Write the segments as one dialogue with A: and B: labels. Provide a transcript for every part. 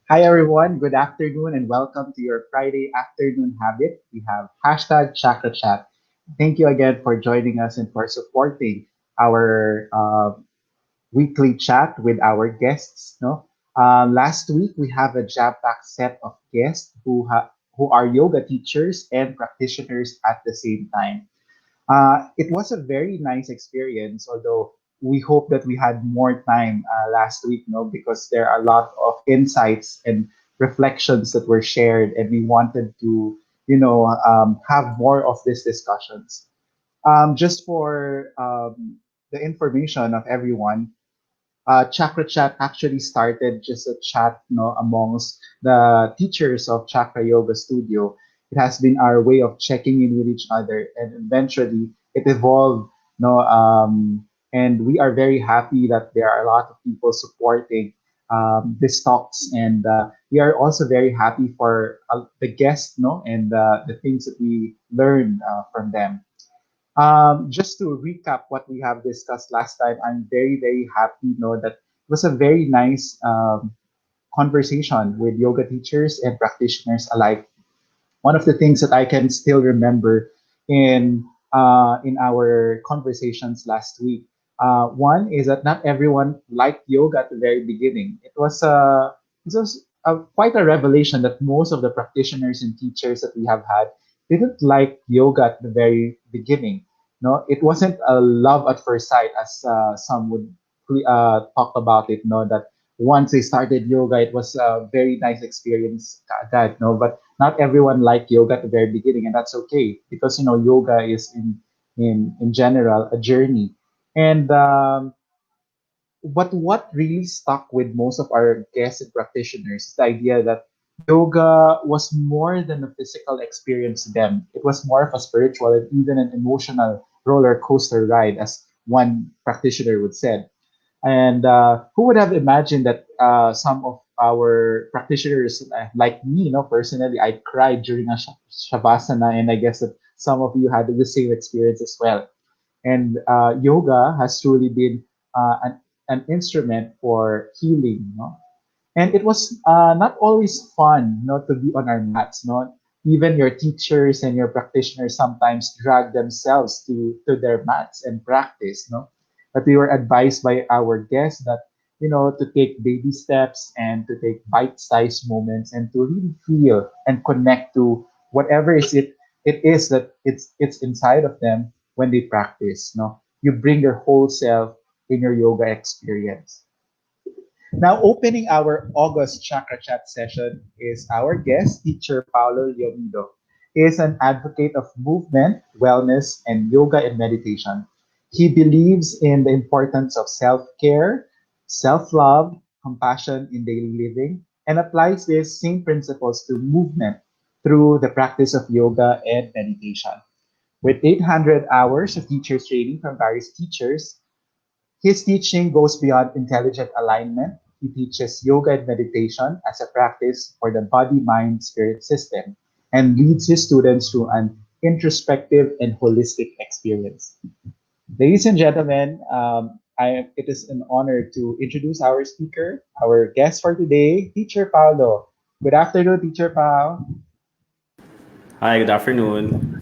A: Hi everyone, good afternoon and welcome to your Friday afternoon habit. We have hashtag Chakrachat. Thank you again for joining us and for supporting our weekly chat with our guests. No, last week we have a jam-packed set of guests who are yoga teachers and practitioners at the same time. It was a very nice experience, although we hope that we had more time last week, no, because there are a lot of insights and reflections that were shared, and we wanted to, have more of these discussions. Just for the information of everyone, Chakrachat actually started just a chat, amongst the teachers of Chakra Yoga Studio. It has been our way of checking in with each other, and eventually it evolved, and we are very happy that there are a lot of people supporting these talks, and we are also very happy for the guests, and the things that we learned from them. Just to recap what we have discussed last time, I'm very, very happy to know that it was a very nice conversation with yoga teachers and practitioners alike. One of the things that I can still remember in our conversations last week, one is that not everyone liked yoga at the very beginning. It was quite a revelation that most of the practitioners and teachers that we have had didn't like yoga at the very beginning. No, it wasn't a love at first sight, as some would talk about it. No, that once they started yoga, it was a very nice experience. That no, but not everyone liked yoga at the very beginning, and that's okay because yoga is in general a journey. And but what really stuck with most of our guests and practitioners is the idea that yoga was more than a physical experience to them. It was more of a spiritual and even an emotional roller coaster ride, as one practitioner would say. And who would have imagined that some of our practitioners, like me, personally, I cried during a shavasana, and I guess that some of you had the same experience as well. And yoga has truly been an instrument for healing, and it was not always fun not to be on our mats. Not even your teachers and your practitioners sometimes drag themselves to their mats and practice. No, but we were advised by our guests that to take baby steps and to take bite-sized moments and to really feel and connect to whatever it is that it's inside of them when they practice. No, you bring your whole self in your yoga experience. Now, opening our August Chakra Chat session is our guest teacher, Paulo Leonido. He is an advocate of movement, wellness, and yoga and meditation. He believes in the importance of self care, self love, compassion in daily living, and applies these same principles to movement through the practice of yoga and meditation. With 800 hours of teacher's training from various teachers, his teaching goes beyond intelligent alignment. He teaches yoga and meditation as a practice for the body, mind, spirit system and leads his students through an introspective and holistic experience. Ladies and gentlemen, it is an honor to introduce our speaker, our guest for today, Teacher Paulo. Good afternoon, Teacher Pao.
B: Hi, good afternoon.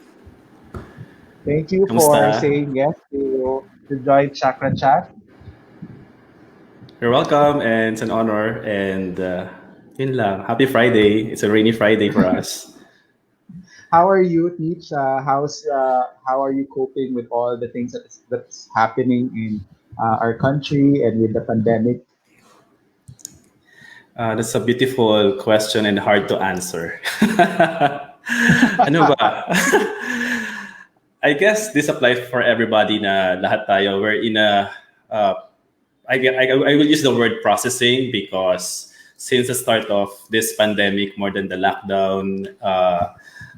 A: Thank you for
B: Kamusta?
A: saying yes to join Chakra Chat.
B: You're welcome, and it's an honor. And yun lang. Happy Friday. It's a rainy Friday for us.
A: How are you, Teach? How are you coping with all the things that's happening in our country and with the pandemic?
B: That's a beautiful question and hard to answer. Ano ba? I guess this applies for everybody na lahat tayo. We're in a I will use the word processing because since the start of this pandemic, more than the lockdown,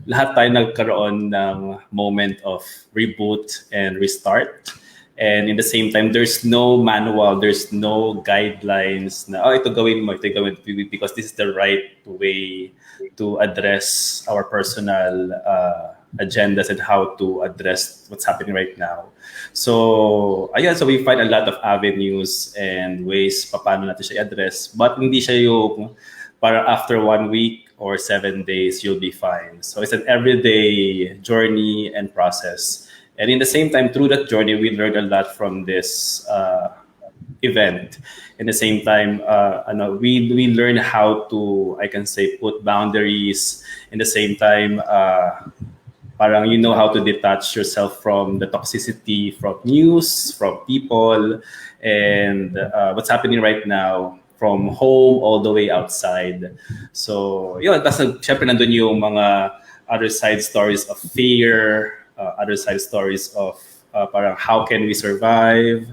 B: lahat tayo nagkaroon ng moment of reboot and restart. And in the same time, there's no manual, there's no guidelines na, oh, ito gawin mo, because this is the right way to address our personal agendas and how to address what's happening right now. So, ayun, so we find a lot of avenues and ways paano natin siya i-address. But hindi siya yung Para after 1 week or 7 days, you'll be fine. So it's an everyday journey and process. And in the same time, through that journey, we learned a lot from this event. In the same time, we learn how to, I can say, put boundaries. In the same time, parang you know how to detach yourself from the toxicity, from news, from people, and what's happening right now from home all the way outside. So, yun. Tapos, syempre, nandun yung mga other side stories of fear, other side stories of parang how can we survive,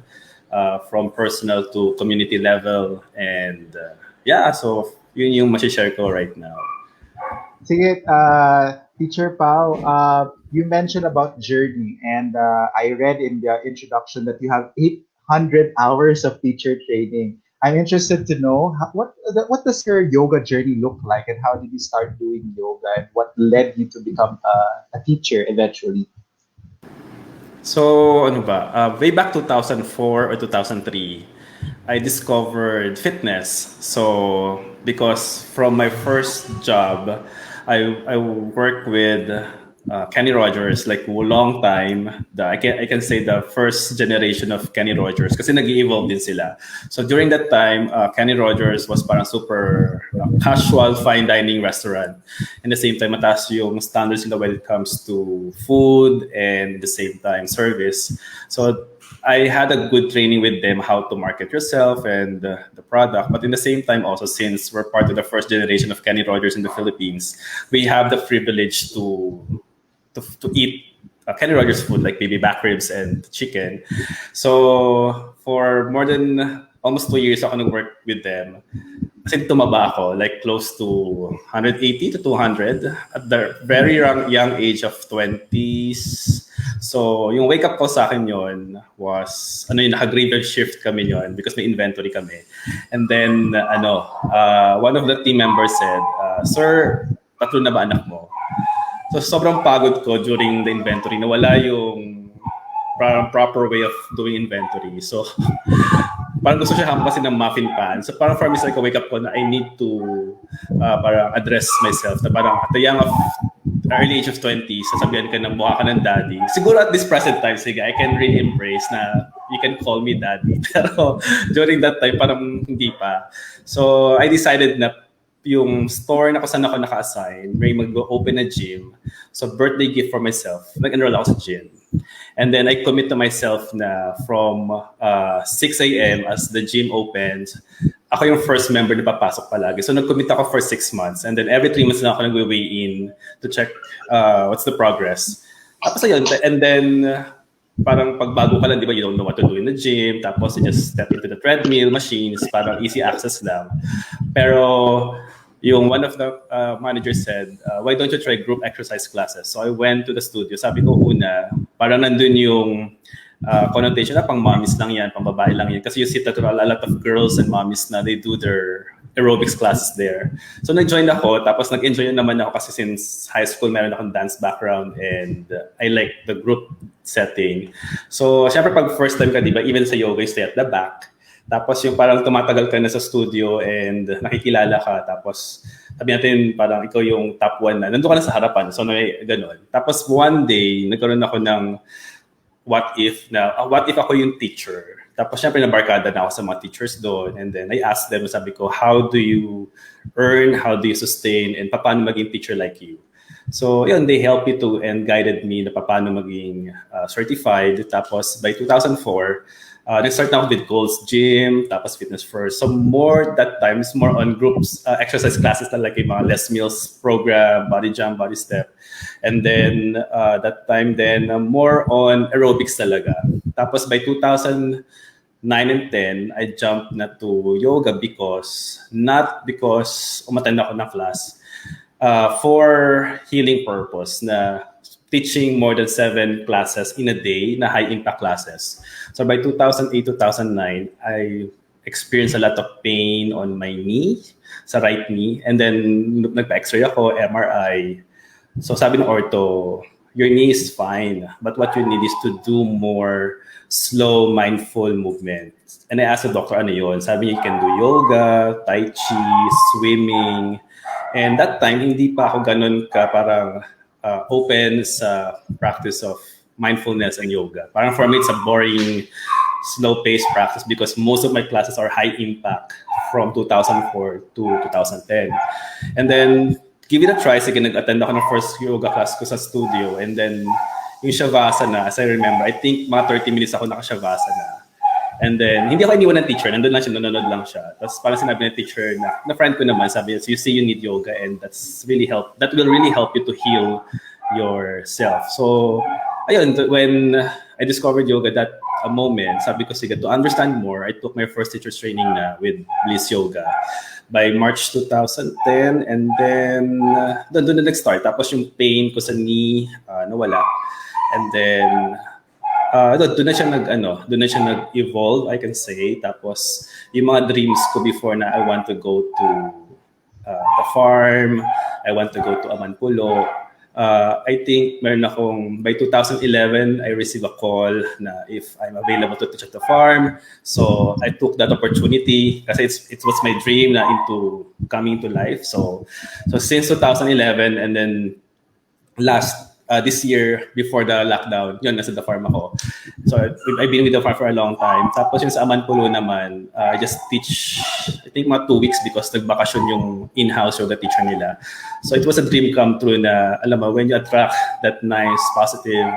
B: from personal to community level. And yeah, so yun yung masishare ko right now.
A: Sige, Teacher Pao, you mentioned about journey, and I read in the introduction that you have 800 hours of teacher training. I'm interested to know what does your yoga journey look like, and how did you start doing yoga, and what led you to become a teacher eventually?
B: So, ano ba? Way back 2004 or 2003, I discovered fitness. So, because from my first job, I worked with Kenny Rogers like long time. I can say the first generation of Kenny Rogers kasi nag-evolve din sila. So during that time, Kenny Rogers was parang super casual fine dining restaurant. And the same time, mataas yung standards nila when it comes to food and the same time service. So I had a good training with them how to market yourself and the product. But in the same time, also since we're part of the first generation of Kenny Rogers in the Philippines, we have the privilege to eat Kenny Rogers food like baby back ribs and chicken. So for more than almost 2 years ako nag-work with them. Kasi tumaba ako, like close to 180 to 200 at the very young age of 20s. So, yung wake up ko sa akin yon was, naka-graveyard shift kami yon because may inventory kami. And then, one of the team members said, Sir, tatlo na ba anak mo? So, sobrang pagod ko during the inventory. Nawala yung proper way of doing inventory. So, parang gusto siya kasi ng muffin pan. So parang for me, it's like a wake up call na I need to parang address myself. Na parang at the early age of 20, sasabihan ka ng mukha ka ng daddy. Siguro at this present time, sige, I can really embrace na you can call me daddy. Pero during that time, parang hindi pa. So I decided na yung store na kung saan ako naka-assign, may mag-open a gym. So birthday gift for myself, nag-enroll ako sa gym. And then I commit to myself na from 6 a.m. as the gym opens, ako yung first member na papasok palagi. So nag-commit ako for 6 months. And then every 3 months na ako nag-weigh in to check what's the progress. Tapos ayun, and then parang pagbago ka lang, di ba, you don't know what to do in the gym. Tapos you just step into the treadmill machines, parang easy access lang. Pero yung one of the managers said, why don't you try group exercise classes? So I went to the studio. Sabi ko una, parang nandun yung connotation na pang mommies lang yan, pang babae lang yan. Kasi you see that a lot of girls and mommies na they do their aerobics classes there. So nag-join ako, tapos nag-enjoy naman ako kasi since high school meron akong dance background and I like the group setting. So syempre pag first time ka, di ba, even sa yoga, you stay at the back. Tapos yung parang tumatagal ka na sa studio and nakikilala ka. Tapos sabi natin parang ikaw yung top one na. Nandun ka na sa harapan. So gano'n. Tapos one day, nagkaroon ako ng what if ako yung teacher. Tapos syempre nabarkada na ako sa mga teachers doon. And then I asked them, sabi ko, how do you earn, how do you sustain, and paano maging teacher like you? So yun, they helped me to and guided me na paano maging certified. Tapos by 2004, nag-start na ako with Gold's Gym, tapos Fitness First. So more that time, is more on groups, exercise classes na like yung mga Les Mills program, body jump, body step. And then that time then, more on aerobics talaga. Tapos by 2009 and 10, I jumped na to yoga not because umattend ako ng class, for healing purpose na teaching more than 7 classes in a day na high-impact classes. So by 2008, 2009, I experienced a lot of pain on my knee, sa right knee. And then nagpa-x-ray ako, MRI. So sabi ng ortho, your knee is fine, but what you need is to do more slow, mindful movements. And I asked the doctor, ano yun? Sabi niya, you can do yoga, tai chi, swimming. And that time, hindi pa ako ganun ka parang open sa practice of mindfulness and yoga. Parang for me, it's a boring, slow-paced practice because most of my classes are high impact from 2004 to 2010. And then, give it a try. Sige, nag-attend ako ng first yoga class ko sa studio. And then, yung Shavasana, as I remember, I think mga 30 minutes ako naka-Shavasana. And then, hindi ako iniwan ng teacher. Nandun lang siya, nanonood lang siya. Tapos parang sinabi ng teacher na friend ko naman, sabi, so you see you need yoga and that will really help you to heal yourself. So, ayun, when I discovered yoga that a moment, sabi ko, sige, to understand more, I took my first teacher's training na with Bliss Yoga by March 2010. And then, doon na nag-start. Tapos yung pain ko sa knee, nawala. And then, doon na siya doon na siya nag-evolve, I can say. Tapos, yung mga dreams ko before na I want to go to the farm, I want to go to Amanpulo. I think meron akong, by 2011, I received a call na if I'm available to teach at the farm. So, I took that opportunity kasi it was my dream na into coming to life. So since 2011 and then this year before the lockdown, yun, nasa the farm ako. So I've been with the farm for a long time. Tapos yung sa Amanpulo naman, I just teach, I think mga 2 weeks because nagbakasyon yung in-house yoga teacher nila. So it was a dream come true na, alam mo, when you attract that nice, positive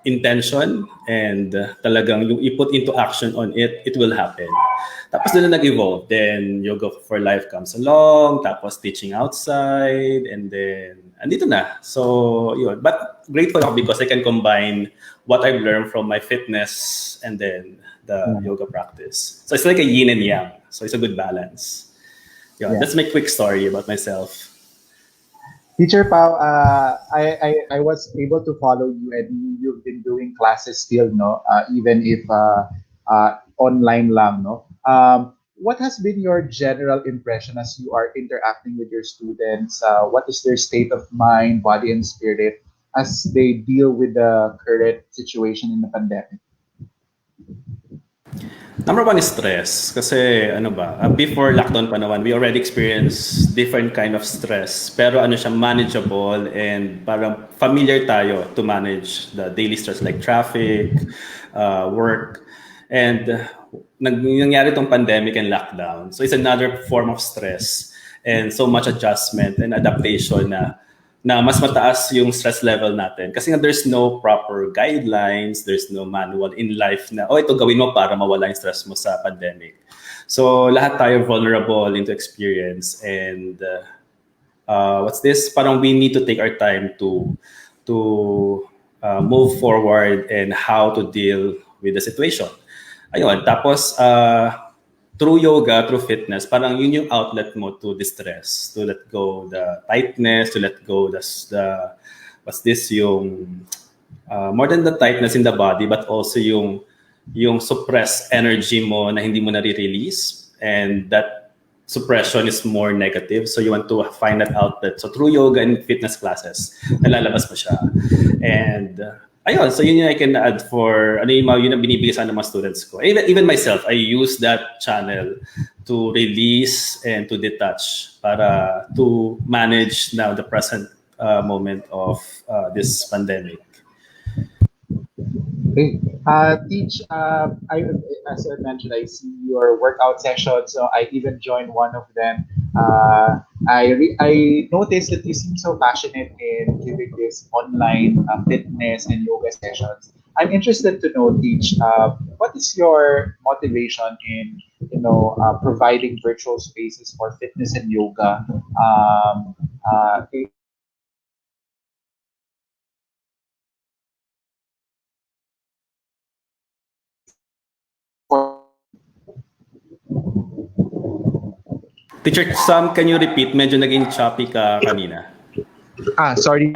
B: intention and talagang yung i-put into action on it, it will happen. Tapos doon na nag-evolve. Then Yoga for Life comes along, tapos teaching outside, and then andito na. So yun. But grateful ako because I can combine what I've learned from my fitness and then the yoga practice. So it's like a yin and yang. So it's a good balance. Yeah, that's my quick story about myself.
A: Teacher Pau, I was able to follow you, and you've been doing classes still, no? Even if online lang, no? What has been your general impression as you are interacting with your students? What is their state of mind, body, and spirit as they deal with the current situation in the pandemic?
B: Number one is stress. Kasi ano ba, before lockdown pa naman, we already experienced different kind of stress. Pero ano siya, manageable and parang familiar tayo to manage the daily stress like traffic, work. And nangyari tong pandemic and lockdown. So it's another form of stress and so much adjustment and adaptation na mas mataas yung stress level natin. Kasi nga there's no proper guidelines, there's no manual in life na, oh, ito gawin mo para mawala yung stress mo sa pandemic. So lahat tayo vulnerable into experience and what's this? Parang we need to take our time to move forward and how to deal with the situation. Ayun, tapos through yoga, through fitness, parang yun yung outlet mo to distress, to let go the tightness, to let go the what's this, yung more than the tightness in the body, but also yung suppressed energy mo na hindi mo nare-release, and that suppression is more negative. So you want to find that outlet. So through yoga and fitness classes, nalalabas mo siya. And ayun, so yun yung I can add for ano yung yun ang binibigay sa mga students ko. Even myself, I use that channel to release and to detach para to manage now the present moment of this pandemic.
A: Okay. Teach, as I mentioned, I see your workout session, so I even joined one of them. I noticed that you seem so passionate in giving this online fitness and yoga sessions. I'm interested to know, Teach, what is your motivation in providing virtual spaces for fitness and yoga?
B: Teacher Sam, can you repeat? Medyo naging choppy ka kanina.
A: Sorry.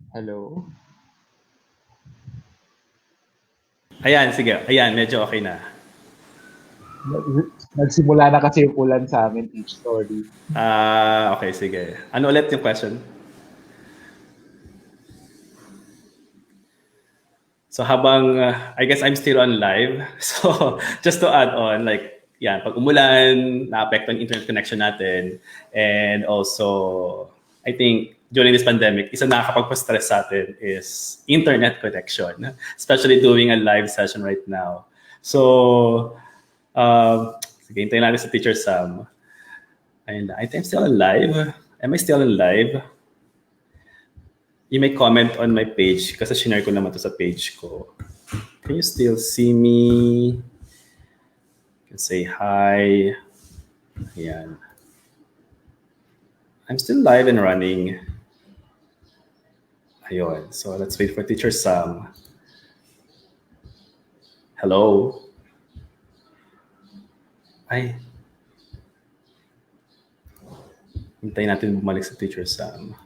A: Hello?
B: Ayan, sige. Ayan, medyo okay na.
A: Nagsimula na kasi yung ulan sa amin, each story.
B: Okay, sige. Ano ulit yung question? So habang, I guess I'm still on live. So just to add on, like, yan, pag umulan, na-apekto ang internet connection natin. And also, I think during this pandemic, isa nakakapagpa-stress sa atin is internet connection, especially doing a live session right now. So, sige, hintayin natin sa Teacher Sam. And I think I'm still alive. Am I still alive? You may comment on my page kasi shinare ko naman to sa page ko. Can you still see me? You can say hi. Ayan. I'm still live and running. Ayun. So let's wait for Teacher Sam. Hello? Ay, hintayin natin bumalik sa Teacher Sam.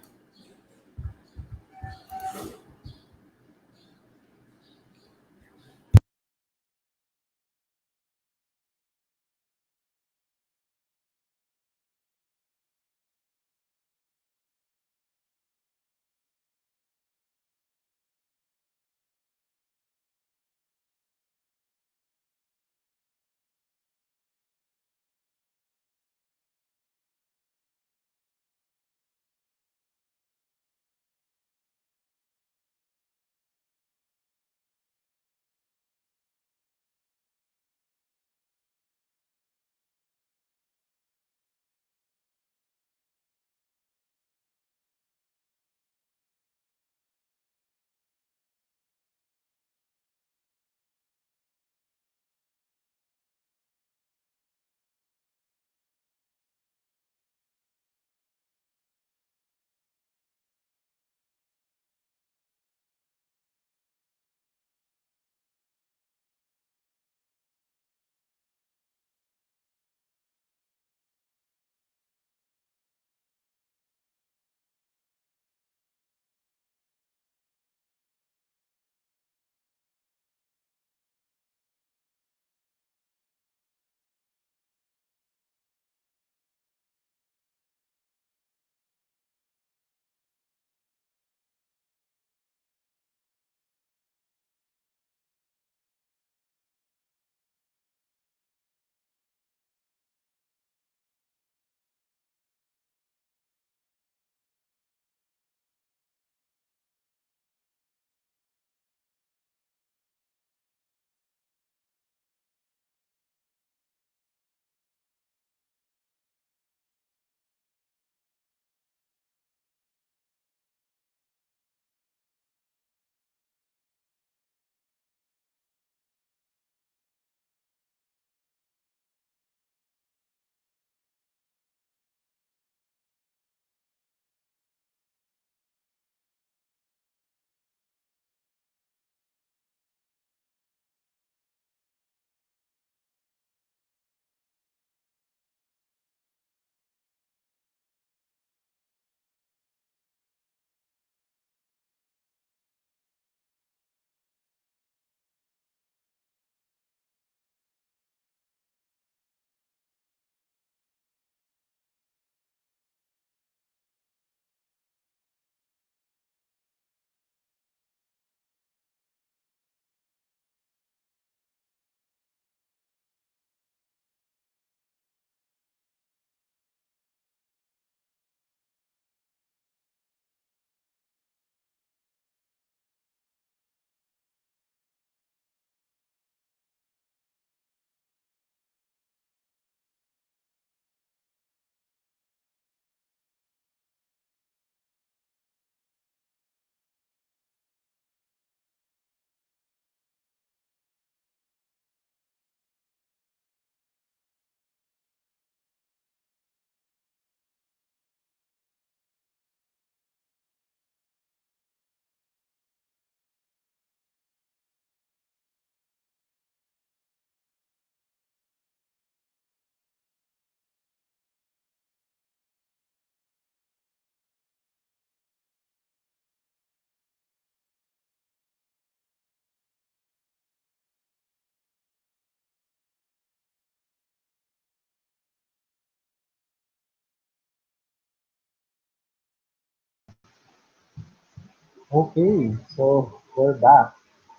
A: Okay, so we're back.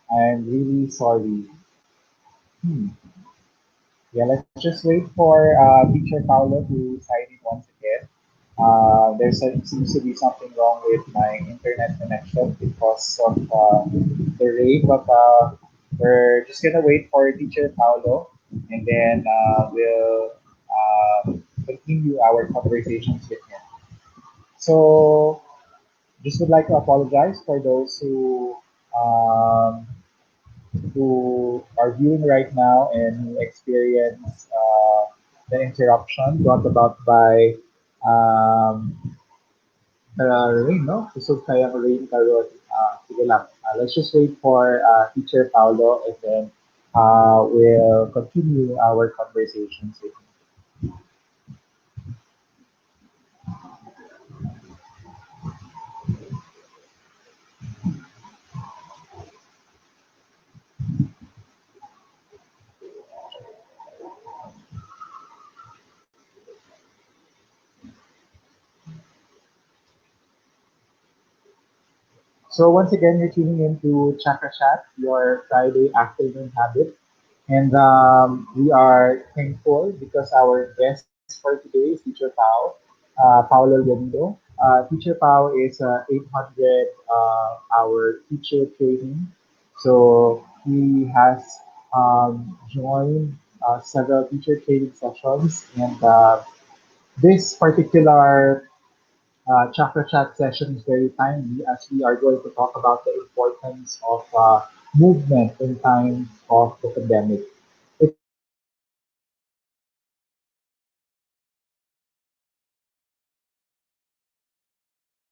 A: I'm really sorry. Hmm. Yeah, let's just wait for teacher Paulo to sign in once again. Seems to be something wrong with my internet connection because of the rate, but we're just gonna wait for teacher Paulo, and then we'll continue our conversations with him. So, just would like to apologize for those um, who are viewing right now and who experience the interruption brought about by um, rain, no? Kusog kayang rain karon. Sige lang. Let's just wait for Teacher Paulo and then we'll continue our conversations with him. So once again, you're tuning into Chakrachat, your Friday afternoon habit. And we are thankful because our guest for today is Teacher Pao, Paolo Leonido. Teacher Pao is 800 hour teacher training. So he has joined several teacher training sessions. And this particular Chakra Chat session is very timely as we are going to talk about the importance of movement in times of the pandemic.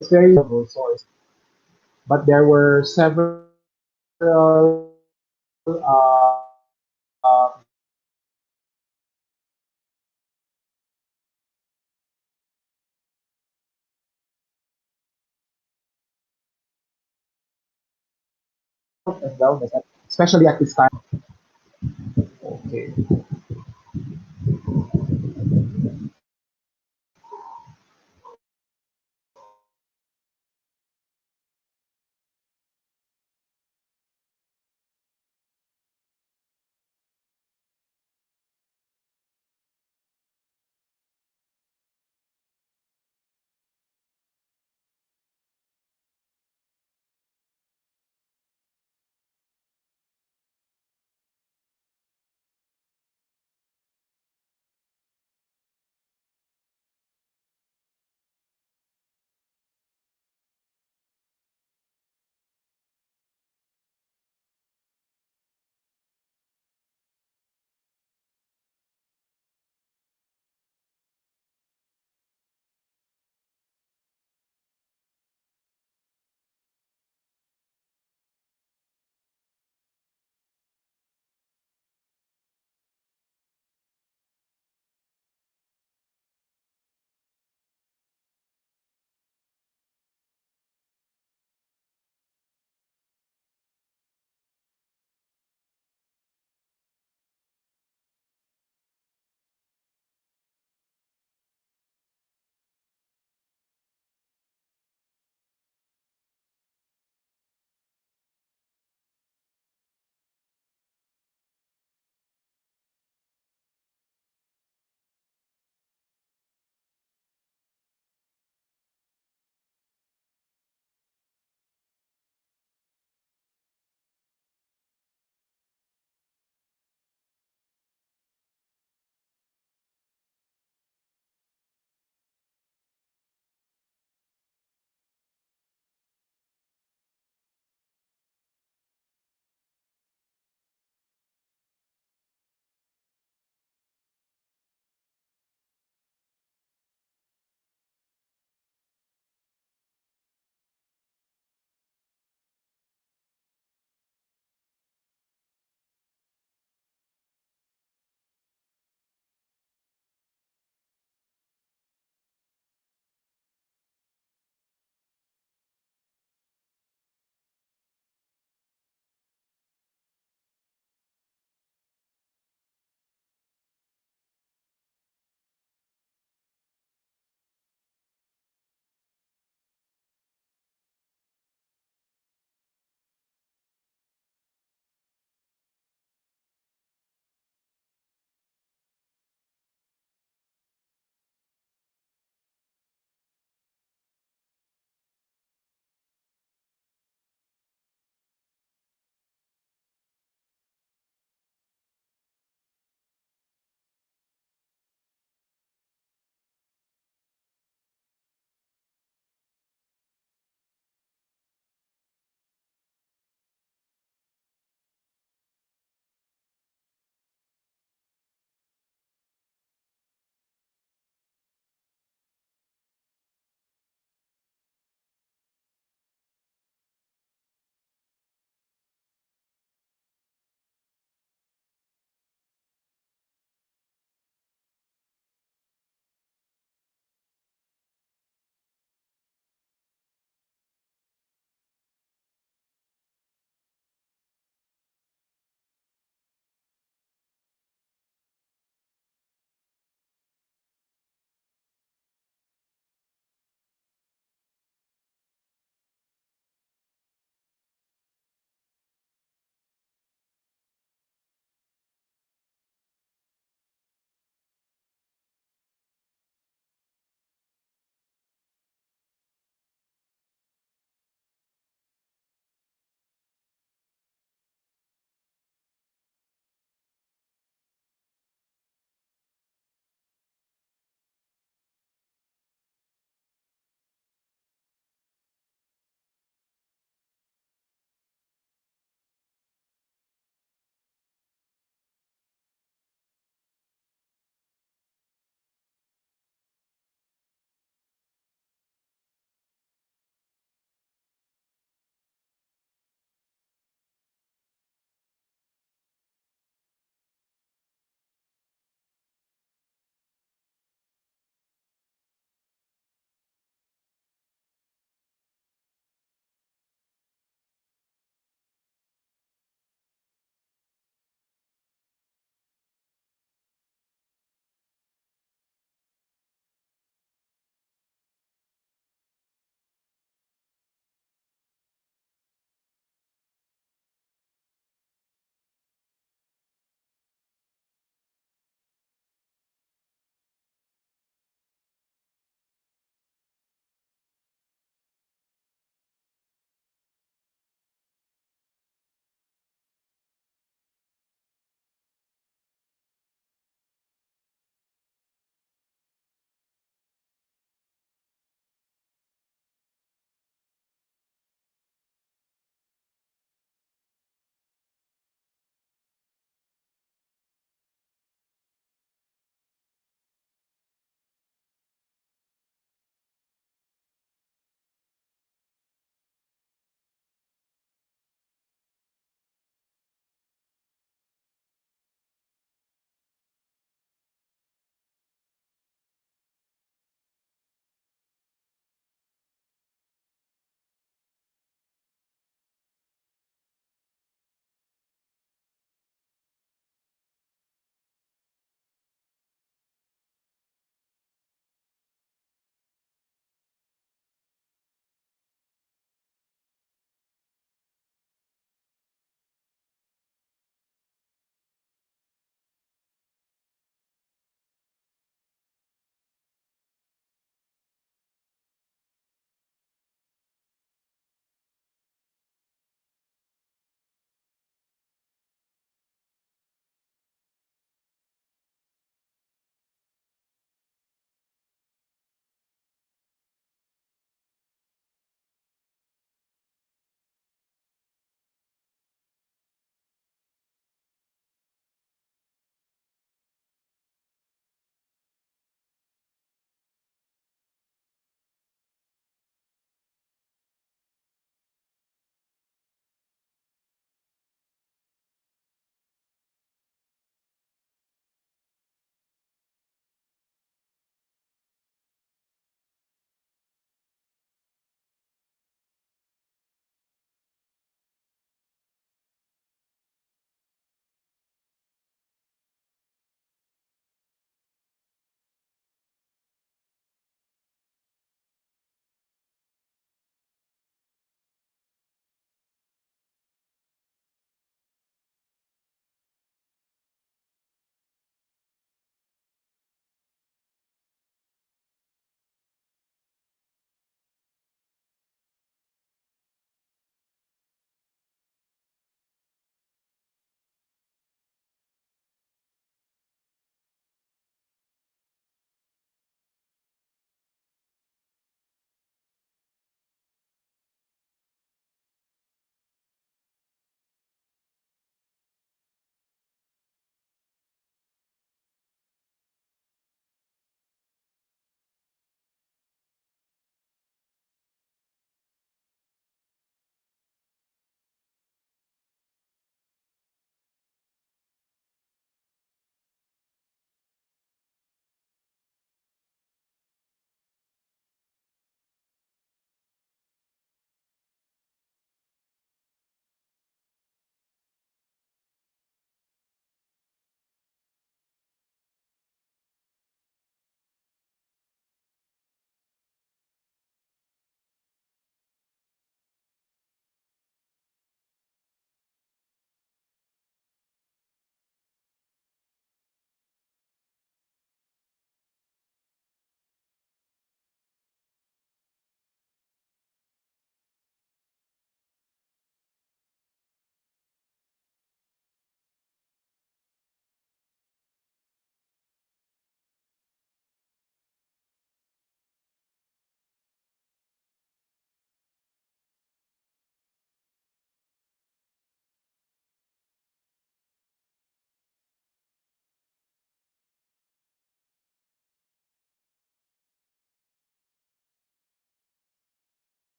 A: It's very source, but there were several health and wellness, especially at this time. Okay.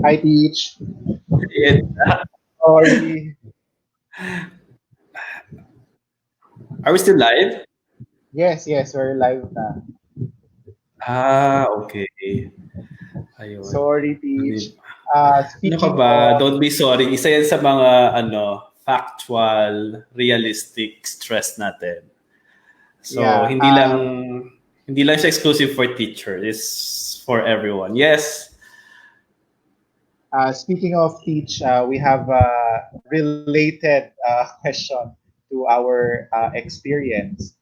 A: I teach.
B: It,
A: Sorry.
B: are we still live?
A: Yes, yes, we're live na.
B: Ah, okay. Ayun.
A: Sorry,
B: Ano
A: teach.
B: ano ka
A: Speaking
B: ba?
A: of,
B: Don't be sorry. Isa yan sa mga factual, realistic stress natin. So,
A: yeah,
B: hindi lang siya exclusive for teacher. It's for everyone. Yes.
A: speaking of teach, we have a related question to our experience.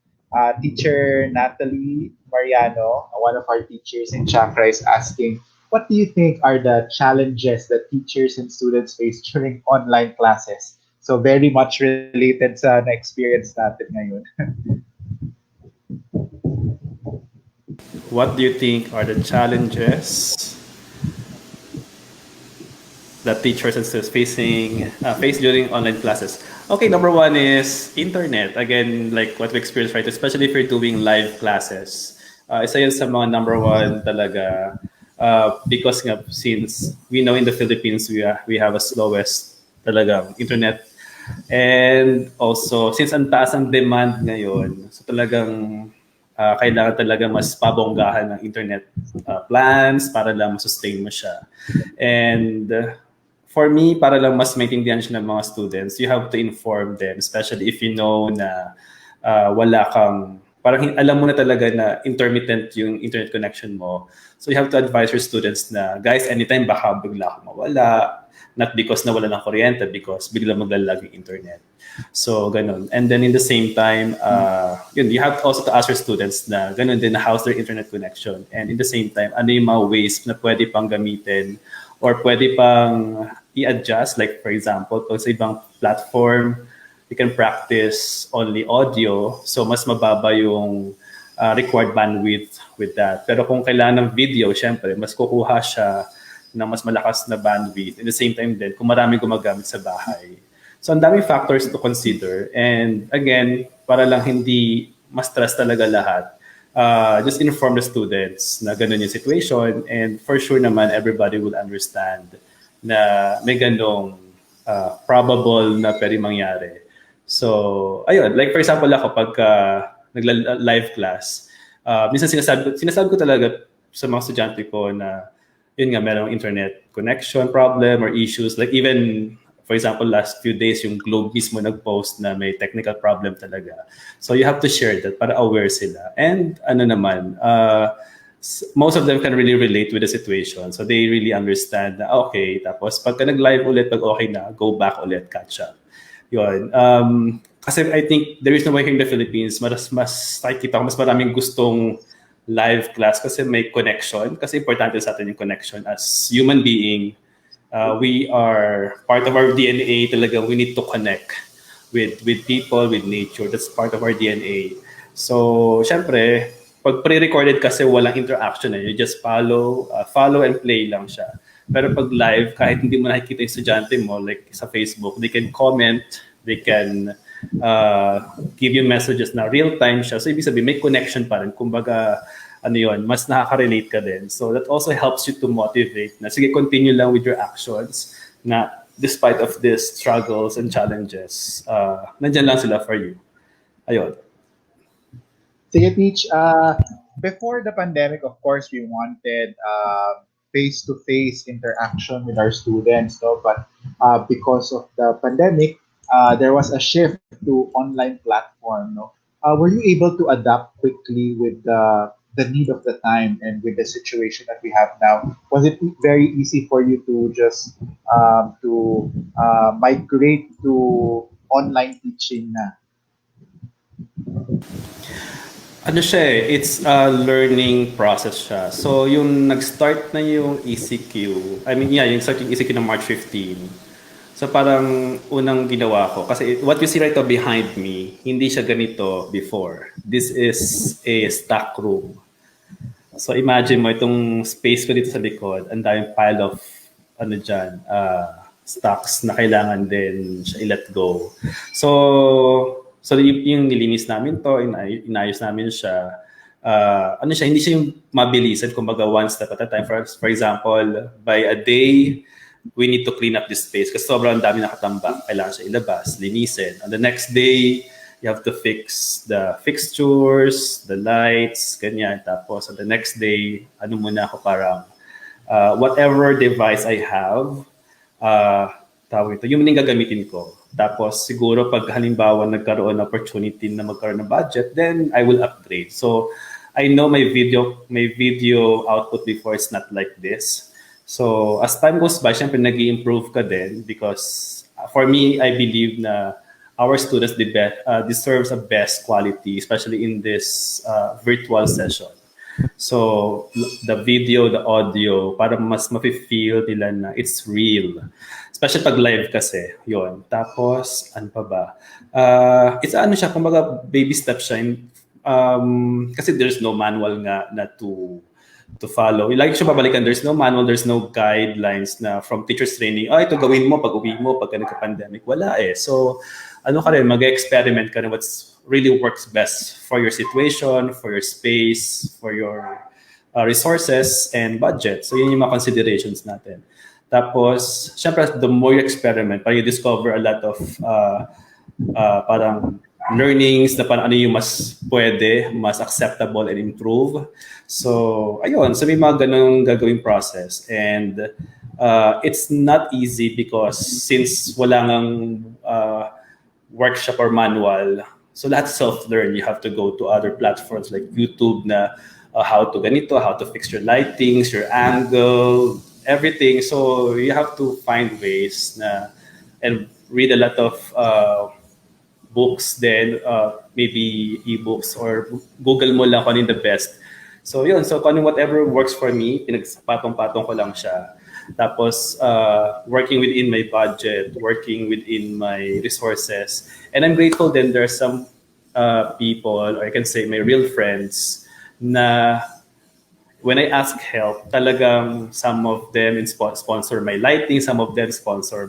A: Teacher Natalie Mariano, one of our teachers in Chakra, is asking, what do you think are the challenges that teachers and students face during online classes? So very much related sa na-experience natin ngayon.
B: What do you think are the challenges that teachers and students face during online classes? Okay, number one is internet. Again, like what we experienced, right? Especially if you're doing live classes. Isa yan sa mga number one talaga. Because nga, since we know in the Philippines, we have a slowest talaga internet. And also, since ang taas ang demand ngayon, so talagang kailangan talaga mas pabonggahan ng internet plans para lang masustain mo siya. And for me, para lang mas maintindihan siya ng mga students, you have to inform them, especially if you know na wala kang, parang alam mo na talaga na intermittent yung internet connection mo. So you have to advise your students na, guys, anytime baka bigla akong mawala, not because nawala ng kuryente, because bigla maglalag yung internet. So, ganun. And then in the same time, you have also to ask your students na ganun din, how's their internet connection. And in the same time, ano yung mga ways na pwede pang gamitin or pwede pang i-adjust. Like, for example, kung sa ibang platform, you can practice only audio. So, mas mababa yung required bandwidth with that. Pero kung kailangan ng video, syempre, mas kukuha siya ng mas malakas na bandwidth. At the same time din, kung marami gumagamit sa bahay. So, ang daming factors to consider. And again, para lang hindi ma-stress talaga lahat, just inform the students na ganun yung situation. And for sure naman, everybody will understand na may ganong probable na pwede mangyari. So, ayun. Like for example ako, pagka nagla-live class, minsan sinasabi ko talaga sa mga estudyante ko na yun nga, merong internet connection problem or issues. Like even, for example, last few days, yung Globe mismo nag-post na may technical problem talaga. So you have to share that para aware sila. And ano naman, most of them can really relate with the situation. So they really understand na, okay, tapos pagka nag-live ulit, pag okay na, go back ulit, catch up. Yun. Kasi I think there is no way here in the Philippines, nakikita ko mas maraming gustong live class kasi may connection. Kasi importante sa atin yung connection as human being. We are part of our DNA talaga. We need to connect with people, with nature. That's part of our DNA. So, syempre, pag pre-recorded kasi walang interaction you just follow and play lang siya. Pero pag live, kahit hindi mo nakikita yung estudyante mo, like sa Facebook, they can comment, they can give you messages na real time siya. So, ibig sabihin, may connection pa rin. Kumbaga, ano yun, mas nakaka-relate ka din. So, that also helps you to motivate na, sige, continue lang with your actions na despite of these struggles and challenges, nandyan lang sila for you. Ayun.
A: Sige, Teach. Before the pandemic, of course, we wanted face-to-face interaction with our students, no? But because of the pandemic, there was a shift to online platform, no? Were you able to adapt quickly with the need of the time and with the situation that we have now? Was it very easy for you to just migrate to online teaching na?
B: Ano siya it's a learning process siya. So, yung nag-start na yung ECQ, I mean, yeah, yung start yung ECQ ng March 15. So, parang unang ginawa ko. Kasi what you see right now behind me, hindi siya ganito before. This is a stock room. So, imagine mo itong space ko dito sa likod, ang daming pile of, ano dyan, stocks na kailangan din siya i-let go. So yung nilinis namin to, inayos namin siya. ano siya, hindi siya yung mabilisan, kumbaga one step at a time. For example, by a day, we need to clean up this space kasi sobrang dami nakatambak. Kailangan siya ilabas, linisin. On the next day, you have to fix the fixtures, the lights, ganyan. Tapos on the next day, ano muna ako parang, whatever device I have, uh, tawag ito, yung yung gagamitin ko. Tapos siguro pag halimbawa nagkaroon ng opportunity na magkaroon ng budget, then I will upgrade. So I know my video output before is not like this. So as time goes by, syempre nag-i-improve ka din because for me, I believe na our students deserves a best quality, especially in this virtual session. So the video, the audio, para mas mafe-feel nila na it's real. Especially pag live kasi, yon. Tapos, ano pa ba? It's ano siya, kumbaga baby step siya. Kasi there's no manual nga na to follow. Like siya babalikan, there's no manual, there's no guidelines na from teacher's training, ito gawin mo pag uwi mo, pag nagka-pandemic. Wala eh. So, ano ka rin, mag-experiment ka rin what's really works best for your situation, for your space, for your resources and budget. So, yun yung mga considerations natin. Tapos, syempre, the more you experiment, parang you discover a lot of parang learnings na parang ano yung mas pwede, mas acceptable and improve. So, ayun. So, may mga ganong gagawing process. And it's not easy because since wala ngang workshop or manual, so lahat self-learn. You have to go to other platforms like YouTube na how to ganito, how to fix your lightings, your angle, everything. So you have to find ways na and read a lot of books then, maybe ebooks or Google mo lang kung ano yung the best. So yun, so kung whatever works for me, pinagpatong-patong ko lang siya. Tapos working within my budget, working within my resources. And I'm grateful then there are some people, or I can say my real friends, na when I ask help, talagang some of them sponsor my lighting, some of them sponsor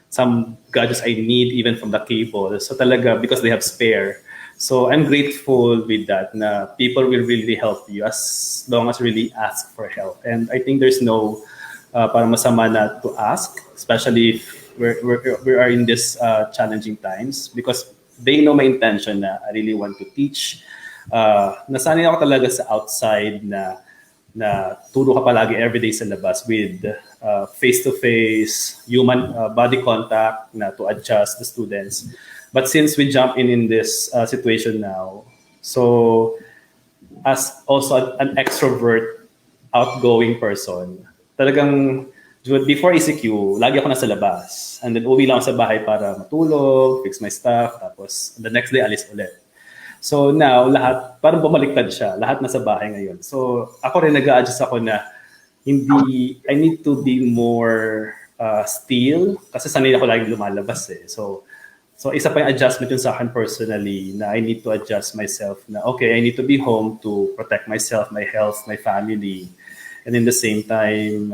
B: some gadgets I need even from the cable. So talaga because they have spare. So I'm grateful with that na people will really help you as long as you really ask for help. And I think there's no parang masama na to ask, especially if we are in this challenging times because they know my intention na I really want to teach. Nasanay ako talaga sa outside na turo ka palagi everyday sa labas with face-to-face, human body contact na to adjust the students. But since we jump in this situation now, so as also an extrovert, outgoing person, talagang before ECQ, lagi ako nasa labas. And then uwi lang ako sa bahay para matulog, fix my stuff, tapos the next day alis ulit. So now, lahat, parang bumaliktad siya. Lahat nasa bahay ngayon. So ako rin nag-a-adjust ako na I need to be more still kasi sanay ako lagi lumalabas eh. So isa pa yung adjustment yun sa akin personally na I need to adjust myself na okay, I need to be home to protect myself, my health, my family. And in the same time,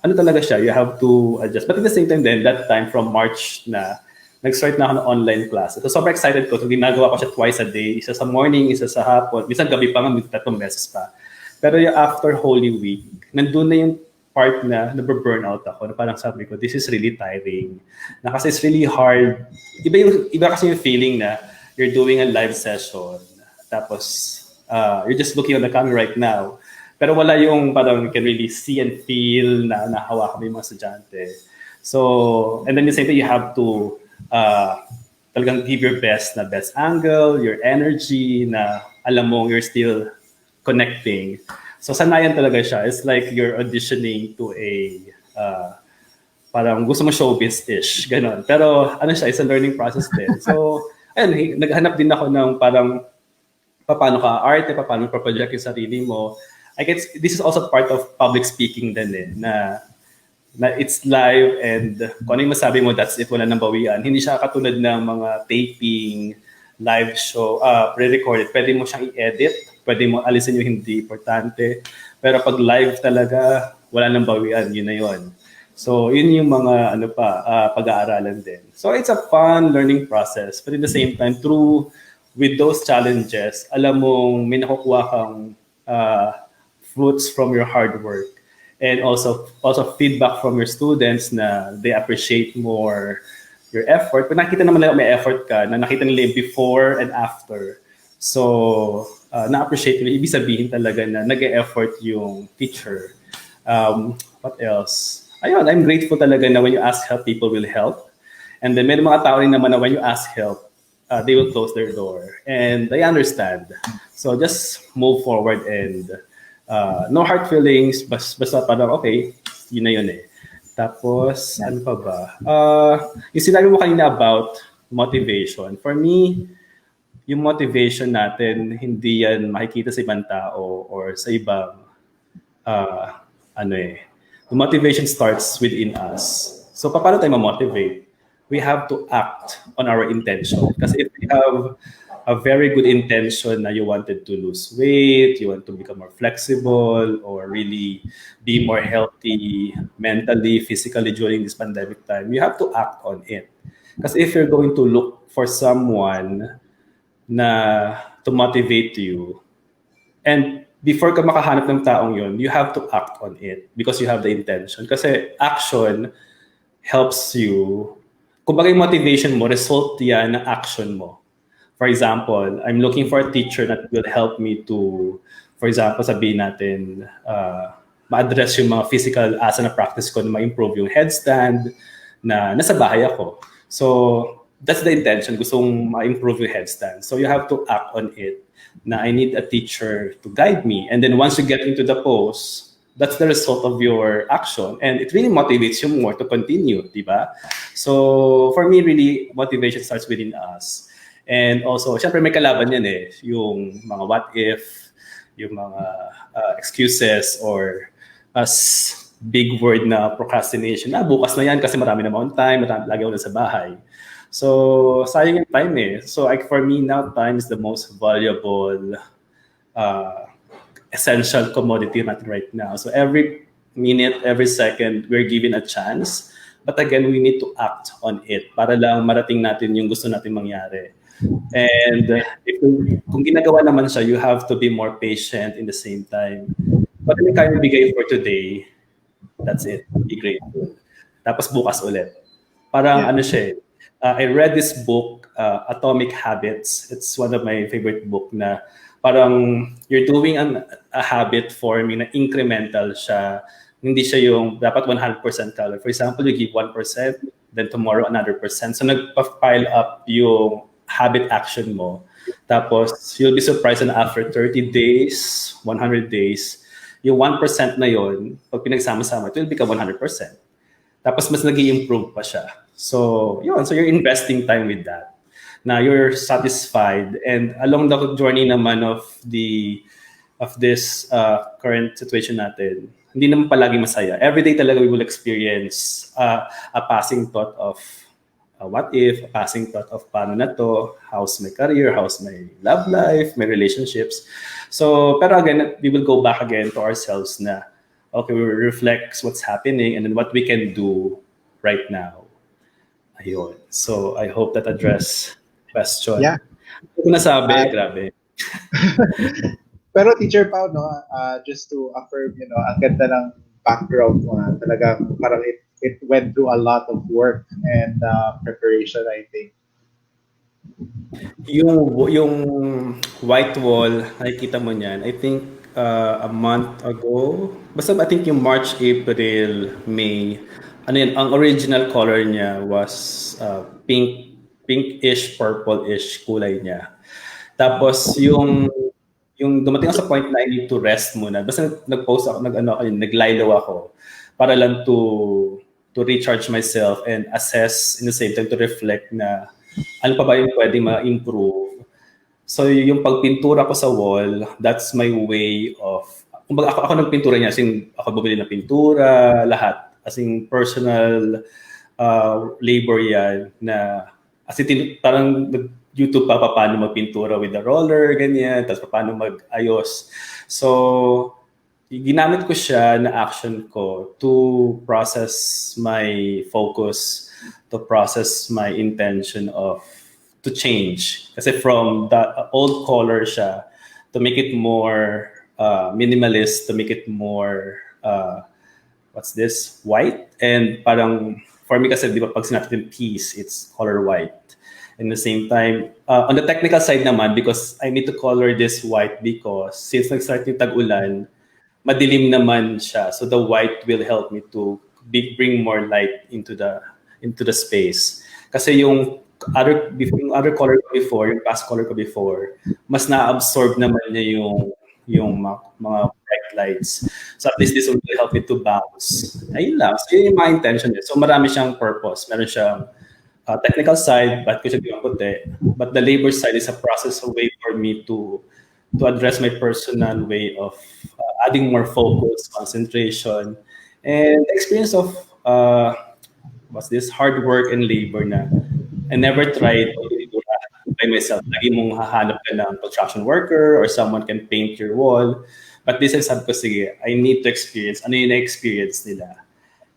B: ano talaga siya, you have to adjust. But at the same time then, that time from March na, nag-start na ako ng online class. So sobrang excited ko. So ginagawa ko siya twice a day. Isa sa morning, isa sa hapon. Minsan gabi pa nga, 3 beses pa. Pero yung after Holy Week, nandun na yung part na naburnout ako. Na parang sabi ko, this is really tiring. Na kasi it's really hard. Iba kasi yung feeling na you're doing a live session. Tapos, you're just looking on the camera right now. Pero wala yung parang you can really see and feel na nahawakan mo yung mga estudyante. So, and then the same thing, you have to talagang give your best angle, your energy na alam mo you're still connecting. So sanayan talaga siya. It's like you're auditioning to a parang gusto mo showbiz-ish, ganon. Pero ano siya, it's a learning process din. So ayun, naghanap din ako ng parang paano ka arte, paano pa-project yung sarili mo. I guess this is also part of public speaking din eh, na it's live and kung ano yung masabi mo, that's it, wala nang bawian. Hindi siya katulad ng mga taping, live show, pre-recorded. Pwede mo siyang i-edit, pwede mo alisin yung hindi importante. Pero pag live talaga, wala nang bawian, yun na yun. So, yun yung mga pag-aaralan din. So, it's a fun learning process. But at the same time, through with those challenges, alam mong may nakukuha kang uh, fruits from your hard work, and also feedback from your students na they appreciate more your effort. Pag nakita naman nila may effort ka, na nakita nila yung before and after, so na-appreciate nila, ibig sabihin talaga na nag-e-effort yung teacher. What else? Ayun, I'm grateful talaga na when you ask help, people will help. And then may mga tao rin naman na when you ask help, they will close their door. And I understand. So just move forward and no hard feelings, basta parang okay, yun na yun eh. Tapos, ano pa ba? Yung sinabi mo kanina about motivation. For me, yung motivation natin, hindi yan makikita sa ibang tao or sa ibang, uh, ano eh. The motivation starts within us. So, paano tayo ma-motivate? We have to act on our intention. Kasi if we have a very good intention na you wanted to lose weight, you want to become more flexible, or really be more healthy mentally, physically during this pandemic time, you have to act on it. Kasi if you're going to look for someone na to motivate you, and before ka makahanap ng taong yun, you have to act on it because you have the intention. Kasi action helps you. Kumbaga yung motivation mo, result yan ng action mo. For example, I'm looking for a teacher that will help me to, for example, sabihin natin, ma-address yung mga physical asana practice ko na ma-improve yung headstand na nasa bahay ako. So, that's the intention. Gustong ma-improve yung headstand. So, you have to act on it na I need a teacher to guide me. And then once you get into the pose, that's the result of your action. And it really motivates you more to continue, di ba? So, for me, really, motivation starts within us. And also, syempre may kalaban yan eh. Yung mga what if, yung mga excuses, or as big word na procrastination. Bukas na yan kasi marami na on time, lagi ako na sa bahay. So, sayang yung time eh. So, for me now, time is the most valuable essential commodity natin right now. So every minute, every second, we're given a chance. But again, we need to act on it para lang marating natin yung gusto natin mangyari. And kung ginagawa naman siya, you have to be more patient in the same time. Pag may kaya bigay for today, that's it. Be grateful. Tapos bukas ulit. Parang ano siya eh. I read this book, Atomic Habits. It's one of my favorite book na parang you're doing a habit forming na incremental siya. Hindi siya yung dapat 100% color. For example, you give 1%, then tomorrow another percent. So nagpa-pile up yung habit action mo. Tapos you'll be surprised na after 30 days, 100 days, yung 1% na yon, pag pinagsama-sama, it will become 100%. Tapos mas nag-i-improve pa siya. So, yun. So you're investing time with that. Now you're satisfied, and along the journey naman of this current situation natin, hindi naman palagi masaya. Every day talaga we will experience a passing thought of what if, a passing thought of paano na to, how's my career, how's my love life, my relationships. So, pero again, we will go back again to ourselves na, okay, we will reflect what's happening and then what we can do right now. Ayun. So, I hope that address question.
A: Yeah.
B: Ito nasabi, grabe.
A: Pero Teacher Pao, no, just to affirm, ang ganda ng background mo. Talagang parang it went through a lot of work and preparation, I think.
B: Yung white wall, nakikita mo niyan, I think a month ago, basta I think yung March, April, May, ano yan, ang original color niya was pinkish, purple-ish kulay niya. Tapos yung dumating ako sa point na I need to rest muna. Basta nag-post ako, nag-lilo ako para lang to recharge myself and assess in the same time to reflect na ano pa ba yung pwedeng ma-improve. So yung pagpintura ko sa wall, that's my way of, kumbaga ako nagpintura niya, asing ako bumili ng pintura, lahat. Asing personal labor yan na parang YouTube pa paano magpintura with the roller, ganyan, tapos paano mag-ayos. So, ginamit ko siya na action ko to process my focus, to process my intention of to change. Kasi from the old color siya, to make it more minimalist, to make it more what's this, white. And parang for me kasi, di ba, pag sinabi natin peace, it's color white. And the same time, on the technical side naman, because I need to color this white because since nag-start yung tag-ulan, madilim naman siya. So the white will help me to bring more light into the space. Kasi yung other color ko before, yung past color ko before, mas na-absorb naman niya yung mga bright lights. So at least this will help me to bounce. Ayun lang. So yun yung mga intention niya. So marami siyang purpose. Meron siyang technical side, but ko siya gawang puti. But the labor side is a process, a way for me to address my personal way of adding more focus, concentration, and the experience of what's this, hard work and labor na I never tried to do that by myself. Lagi mong hahanap ka ng construction worker or someone can paint your wall. But this is sabi ko, sige, I need to experience ano yung na-experience nila.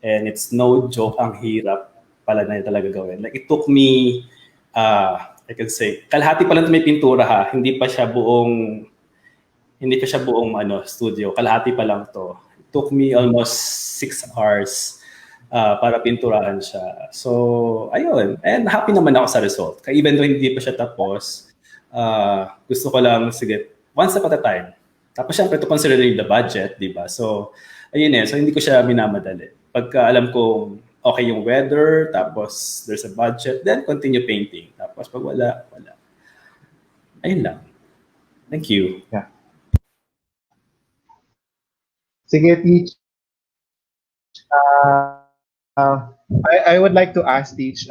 B: And it's no joke, ang hirap pala na talaga gawin. Like it took me, I can say, kalahati pa lang may pintura ha, hindi pa siya buong studio, kalahati pa lang to. It took me almost 6 hours para pinturahan siya. So, ayun. And happy naman ako sa result. Kaya even though hindi pa siya tapos, gusto ko lang, sige, one step at a time. Tapos syempre, to consider the budget, di ba? So, ayun eh. So, hindi ko siya minamadali. Pagka alam ko okay yung weather, tapos there's a budget, then continue painting. Tapos pag wala, wala. Ayun lang. Thank you.
A: Yeah. Sige, Teach. I would like to ask Teach,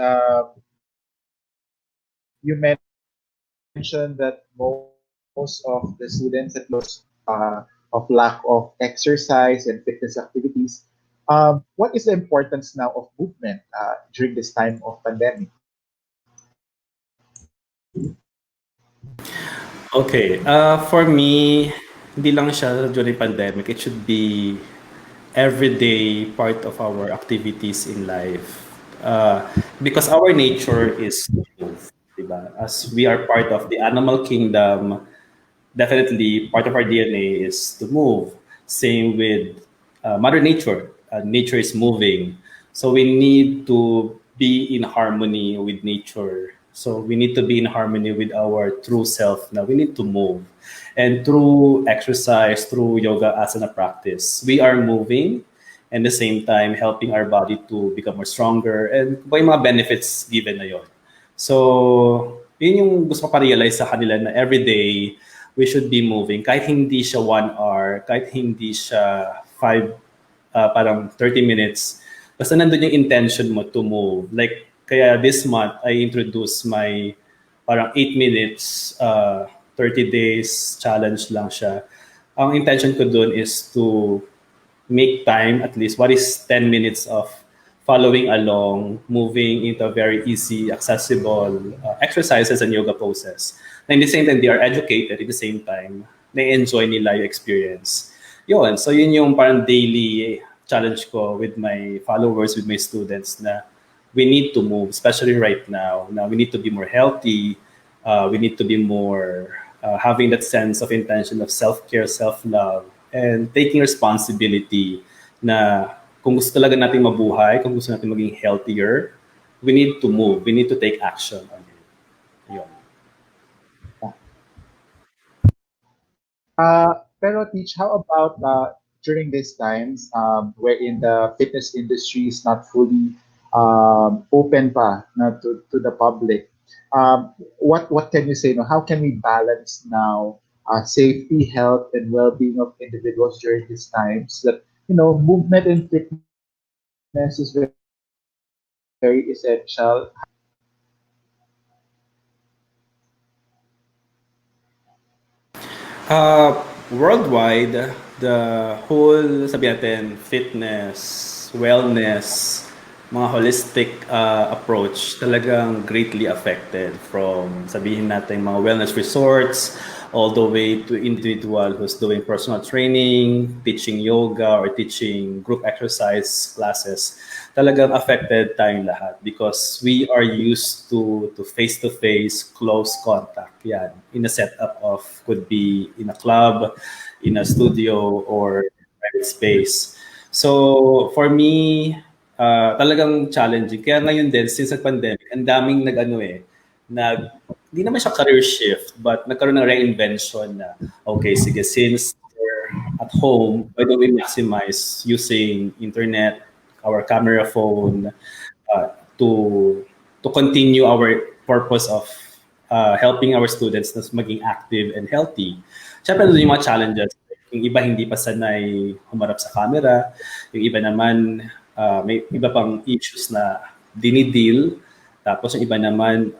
A: you mentioned that most of the students at of lack of exercise and fitness activities. What is the importance now of movement during this time of pandemic?
B: Okay. For me, hindi lang siya during pandemic. It should be everyday part of our activities in life. Because our nature is to move, diba? As we are part of the animal kingdom, definitely part of our DNA is to move. Same with Mother Nature. Nature is moving. So we need to be in harmony with nature. So we need to be in harmony with our true self. Now we need to move. And through exercise, through yoga asana practice, we are moving and the same time helping our body to become more stronger and may mga benefits given na yon. So, yun yung gusto ko pa-realize sa kanila na everyday, we should be moving. Kahit hindi siya 1 hour, kahit hindi siya parang 30 minutes, basta nandun yung intention mo to move. Like, kaya this month, I introduced my parang 8 minutes, 30 days challenge lang siya. Ang intention ko dun is to make time, at least, what is 10 minutes of following along, moving into very easy, accessible exercises and yoga poses. And at the same time, they are educated at the same time. Na-enjoy nila yung experience. Yun, so yun yung parang daily challenge ko with my followers, with my students na we need to move, especially right now. Now, we need to be more healthy. We need to be more having that sense of intention of self-care, self-love, and taking responsibility na kung gusto talaga natin mabuhay, kung gusto natin maging healthier, we need to move. We need to take action on it. Yun.
A: Pero Teach, how about during these times wherein the fitness industry is not fully open pa na to the public? What can you say? No? How can we balance now safety, health, and well-being of individuals during these times? That movement and fitness is very essential.
B: Worldwide, the whole, sabi natin, fitness, wellness, mga holistic approach talagang greatly affected from sabihin natin mga wellness resorts all the way to individual who's doing personal training, teaching yoga or teaching group exercise classes. talagang affected tayong lahat because we are used to face-to-face close contact. Yan, in a setup of could be in a club, in a studio, or private space. So for me, talagang challenging. Kaya ngayon din, since the pandemic, ang daming nag-ano hindi naman siya career shift, but nagkaroon ng reinvention na, okay, sige, since we're at home, why don't we maximize using internet, our camera phone, uh, to to continue our purpose of helping our students na maging active and healthy. Siyempre, doon yung mga challenges. Yung iba hindi pa sanay humarap sa camera. Yung iba naman, may iba pang issues na dinideal. Tapos yung iba naman,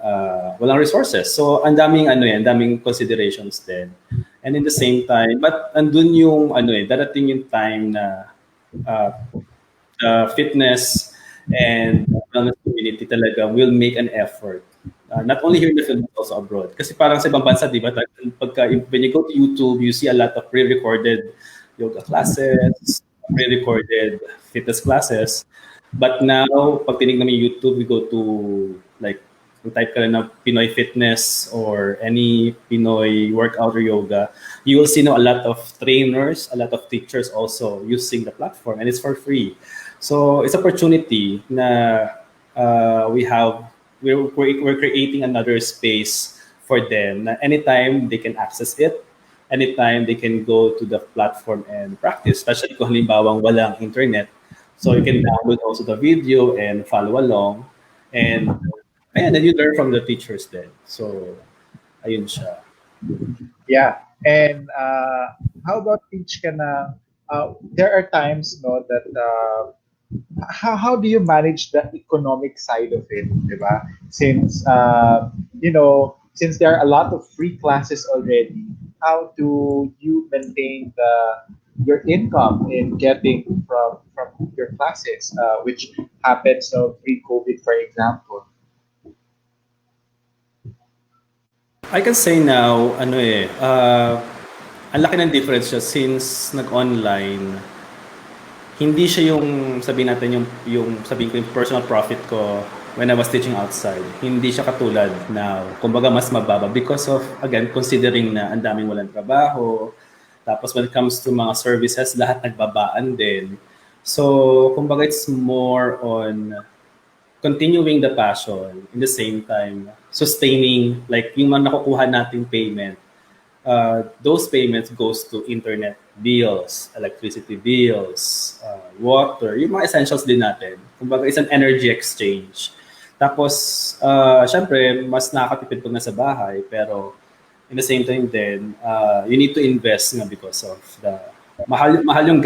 B: walang resources. So, ang daming considerations din. And in the same time, but andun yung, darating yung time na uh, fitness and wellness community talaga will make an effort. Not only here in the Philippines, also abroad. Kasi parang sa ibang bansa, di ba, when you go to YouTube, you see a lot of pre-recorded yoga classes, pre-recorded fitness classes. But now, pag tinignan mo yung YouTube, we go to, like, kung type ka lang ng Pinoy fitness or any Pinoy workout or yoga, you will see now a lot of trainers, a lot of teachers also using the platform, and it's for free. So it's opportunity na we're creating another space for them na anytime they can access it, anytime they can go to the platform and practice, especially kung halimbawang walang internet. So you can download also the video and follow along. And ayan, then you learn from the teachers then. So, ayun siya.
A: Yeah. And how about teach ka na, there are times no that how do you manage the economic side of it, diba? Since since there are a lot of free classes already, how do you maintain the your income in getting from your classes, which happened so pre-COVID, for example?
B: I can say now, ang laki ng difference siya since nag-online. Hindi siya yung sabihin natin yung sabihin ko yung personal profit ko when I was teaching outside. Hindi siya katulad now. Kumbaga mas mababa because of again considering na ang daming walang trabaho. Tapos when it comes to mga services, lahat nagbabaan din. So, kumbaga it's more on continuing the passion in the same time sustaining like yung mga nakukuha nating payment, those payments goes to internet bills, electricity bills, water, yung mga essentials din natin. Kumbaga, it's an energy exchange. Tapos, syempre, mas nakakatipid pag nasa bahay, pero in the same time din, you need to invest nga because of the mahal yung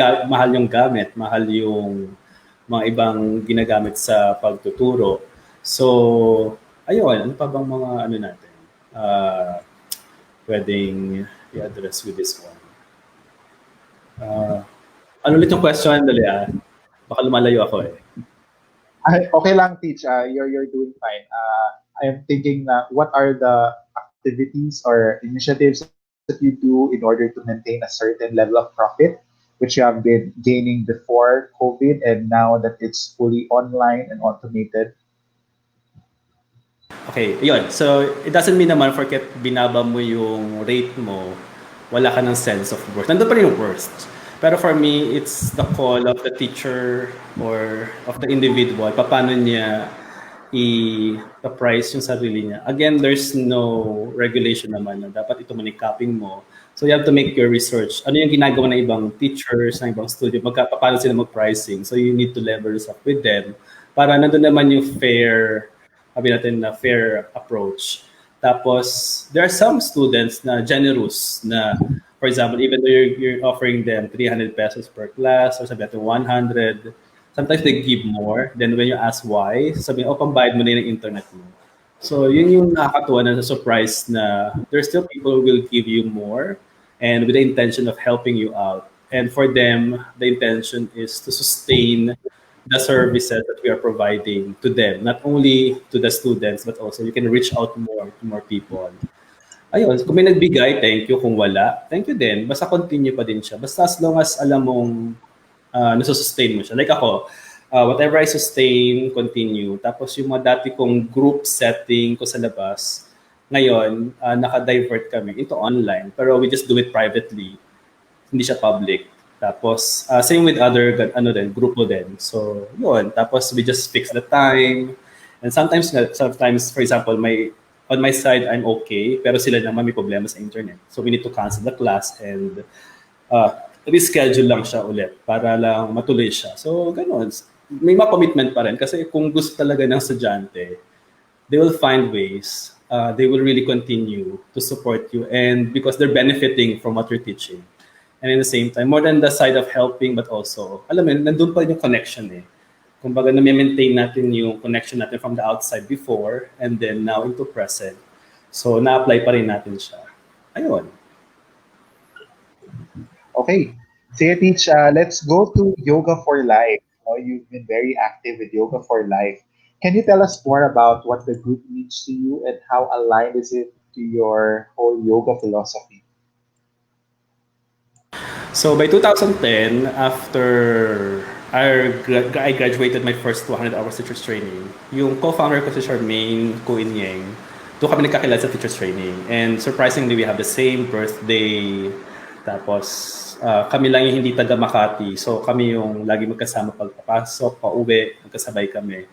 B: gamit, mahal yung mga ibang ginagamit sa pagtuturo. So, ayun, ano pa bang mga ano natin? Pwedeng i-address with this one. Ano ulit yung question? Dali Baka lumalayo ako eh.
A: Okay lang, Teach. You're doing fine. I'm thinking what are the activities or initiatives that you do in order to maintain a certain level of profit, which you have been gaining before COVID, and now that it's fully online and automated?
B: Okay, yun. So, it doesn't mean naman porket binaba mo yung rate mo, wala ka ng sense of worth. Nandun pa rin yung worth. Pero for me, it's the call of the teacher or of the individual. Paano niya i-price yung sarili niya. Again, there's no regulation naman na dapat ito manikaping mo. So you have to make your research. Ano yung ginagawa ng ibang teachers, ng ibang studio, paano sila mag-pricing. So you need to leverage up with them para nandun naman yung sabi natin na fair approach. Tapos, there are some students na generous na, for example, even though you're offering them 300 pesos per class or sabi natin 100, sometimes they give more. Then when you ask why, sabi, pambayad mo na yung internet mo. So, yun yung nakakatuwa na surprise na there's still people who will give you more and with the intention of helping you out. And for them, the intention is to sustain the services that we are providing to them, not only to the students, but also you can reach out more to more people. Ayun, kung may nagbigay, thank you. Kung wala, thank you din. Basta continue pa din siya. Basta as long as alam mong nasusustain mo siya. Like ako, whatever I sustain, continue. Tapos yung mga dati kong group setting ko sa labas, ngayon, naka-divert kami into online. Pero we just do it privately, hindi siya public. Tapos, same with other, ano din, grupo din. So, yun. Tapos, we just fix the time. And sometimes, for example, on my side, I'm okay, pero sila naman may problema sa internet. So, we need to cancel the class and uh, reschedule lang siya ulit para lang matuloy siya. So, ganun. May mga commitment pa rin kasi kung gusto talaga ng estudyante, they will find ways. They will really continue to support you and because they're benefiting from what you're teaching. And in the same time, more than the side of helping, but also, alam mo, nandun pa rin yung connection eh. Kumbaga, na-maintain natin yung connection natin from the outside before and then now into present. So, na-apply pa rin natin siya. Ayun.
A: Okay. Sige, Teach, let's go to Yoga for Life. You've been very active with Yoga for Life. Can you tell us more about what the group means to you and how aligned is it to your whole yoga philosophy?
B: So by 2010, after I graduated my first 200 hours teacher's training, yung co-founder ko si Charmaine Kuinyeng, doon kami nagkakilala sa teacher's training. And surprisingly, we have the same birthday. Tapos, kami lang yung hindi taga Makati. So kami yung lagi magkasama pagpapasok, pauwi, magkasabay kami.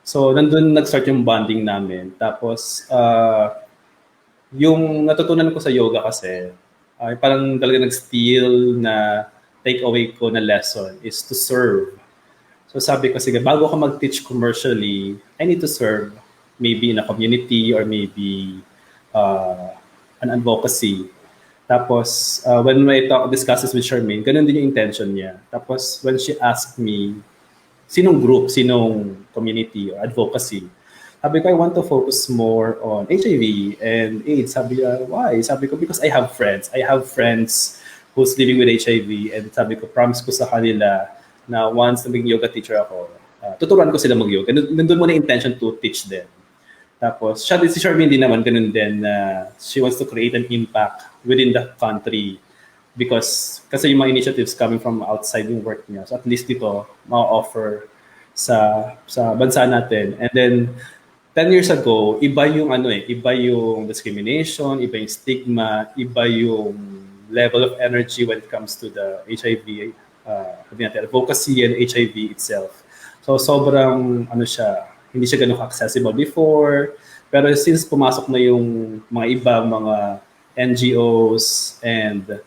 B: So nandun nag-start yung bonding namin. Tapos, yung natutunan ko sa yoga kasi, ay parang talaga nag-steal na take away ko na lesson is to serve. So sabi ko, sige, bago ako mag-teach commercially, I need to serve maybe in a community or maybe uh, an advocacy. Tapos, when I discuss this with Charmaine, ganun din yung intention niya. Tapos, when she asked me, sinong group, sinong community or advocacy. Sabi ko, I want to focus more on HIV and AIDS. Sabi niya, why? Sabi ko, because I have friends. I have friends who's living with HIV and sabi ko, promise ko sa kanila na once na maging yoga teacher ako, tuturuan ko sila mag-yoga. Nandun mo na intention to teach them. Tapos, si Charmaine din naman, ganun din na she wants to create an impact within the country because kasi yung mga initiatives coming from outside yung work niya. So at least dito, ma-offer sa bansa natin. And then, 10 years ago, iba yung iba yung discrimination, iba yung stigma, iba yung level of energy when it comes to the HIV, advocacy and HIV itself. So sobrang hindi siya ganun accessible before. Pero since pumasok na yung mga iba, mga NGOs and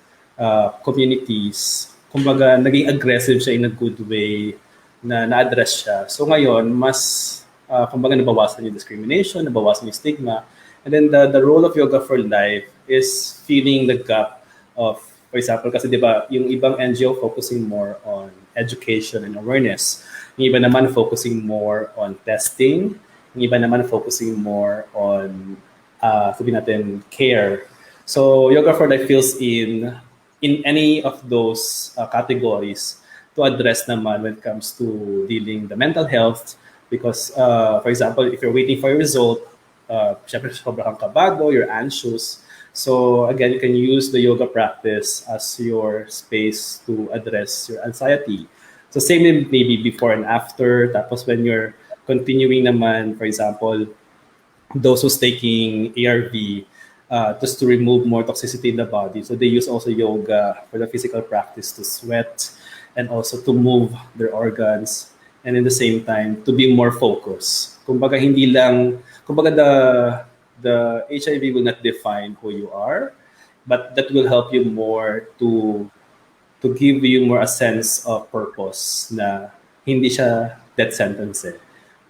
B: communities, kumbaga naging aggressive siya in a good way na na-address siya. So ngayon, mas kumbaga nabawasan yung discrimination, nabawasan yung stigma. And then the role of Yoga for Life is filling the gap of, for example, kasi di ba, yung ibang NGO focusing more on education and awareness. Yung iba naman focusing more on testing. Yung iba naman focusing more on, sabihin natin, care. So Yoga for Life fills in any of those categories to address naman when it comes to dealing the mental health. Because, for example, if you're waiting for a result, syempre sobrang kang kabado, you're anxious. So again, you can use the yoga practice as your space to address your anxiety. So same maybe before and after. Tapos when you're continuing naman, for example, those who's taking ARV, just to remove more toxicity in the body. So they use also yoga for the physical practice to sweat and also to move their organs and in the same time to be more focused. Kumbaga hindi lang, kumbaga the HIV will not define who you are, but that will help you more to give you more a sense of purpose na hindi siya death sentence eh.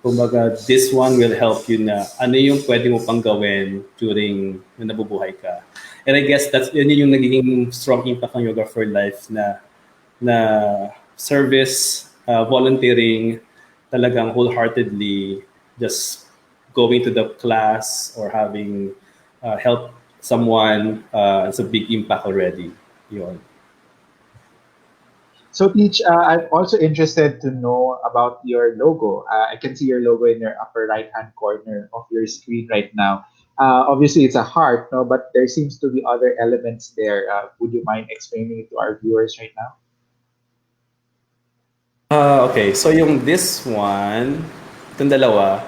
B: Kumbaga, this one will help you na ano yung pwede mo pang gawin during na nabubuhay ka. And I guess yun yung nagiging strong impact ng Yoga for Life na service, volunteering, talagang wholeheartedly just going to the class or having help someone, it's a big impact already. Yun.
A: So, Teach, I'm also interested to know about your logo. I can see your logo in your upper right-hand corner of your screen right now. Obviously, it's a heart, no, but there seems to be other elements there. Would you mind explaining it to our viewers right now?
B: Okay. So yung this one, itong dalawa,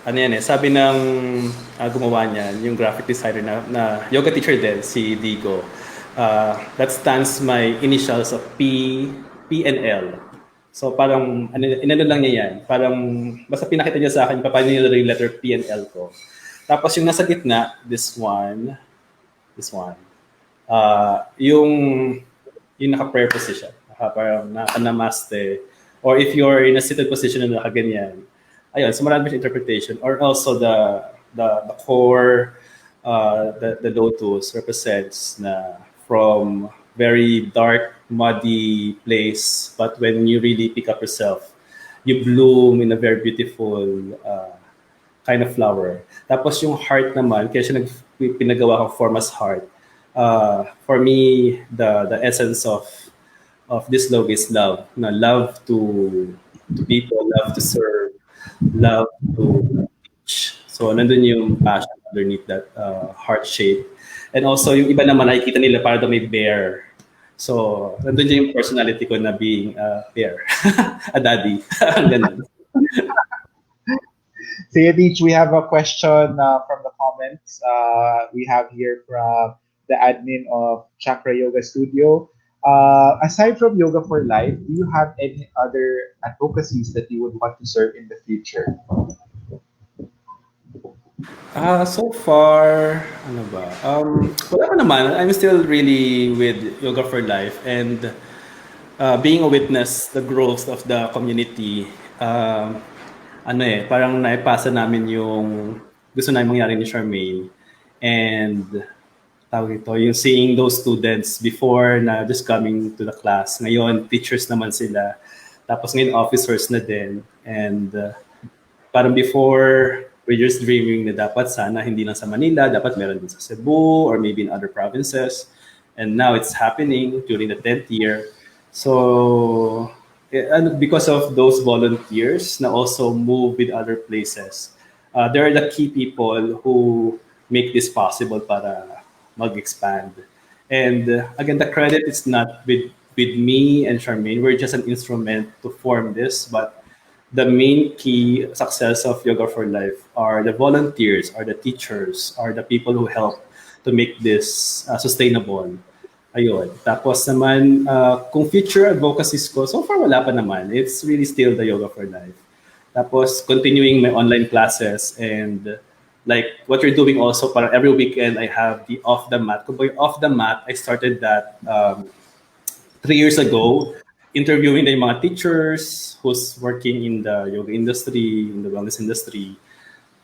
B: ano yan eh, sabi ng gumawa niyan, yung graphic designer na yoga teacher din, si Digo. That stands my initials of P and L. So parang, inano lang niya yan. Parang, basta pinakita niya sa akin, paano nilaro yung letter P and L ko. Tapos yung nasa gitna, this one, yung naka-prayer position. Parang namaste. Or if you're in a seated position na nakaganyan. Ayun, so marami siyang interpretation. Or also the core, the lotus represents na from very dark, muddy place, but when you really pick up yourself, you bloom in a very beautiful kind of flower. Tapos yung heart naman, kaya siya pinagawa kang form as heart. For me, the essence of this love is love. Na love to people, love to serve, love to teach. So nandun yung passion underneath that heart shape. And also yung iba naman nakikita nila para daw may bear. So nandun yung personality ko na being a bear. A daddy. Ganun.
A: Sige, Teach, we have a question from the comments. We have here from the admin of Chakra Yoga Studio. Aside from Yoga for Life, do you have any other advocacies that you would want to serve in the future?
B: So far, ano ba? Wala pa naman. I'm still really with Yoga for Life and being a witness the growth of the community. Parang naipasa namin yung gusto namin mangyari ni Charmaine. And tawag ito, yung seeing those students before na just coming to the class. Ngayon, teachers naman sila. Tapos ngayon, officers na din. And parang before, we're just dreaming na dapat sana hindi lang sa Manila, dapat meron din sa Cebu or maybe in other provinces. And now it's happening during the 10th year. So, and because of those volunteers na also move with other places, they're the key people who make this possible para mag-expand. And again, the credit is not with me and Charmaine. We're just an instrument to form this, but the main key success of Yoga for Life are the volunteers, are the teachers, are the people who help to make this sustainable. Ayun. Tapos naman, kung future advocacies ko, so far wala pa naman. It's really still the Yoga for Life. Tapos continuing my online classes and like what you're doing also, para every weekend I have the off the mat. Kung ba yung off the mat, I started that 3 years ago, interviewing the mga teachers who's working in the yoga industry, in the wellness industry.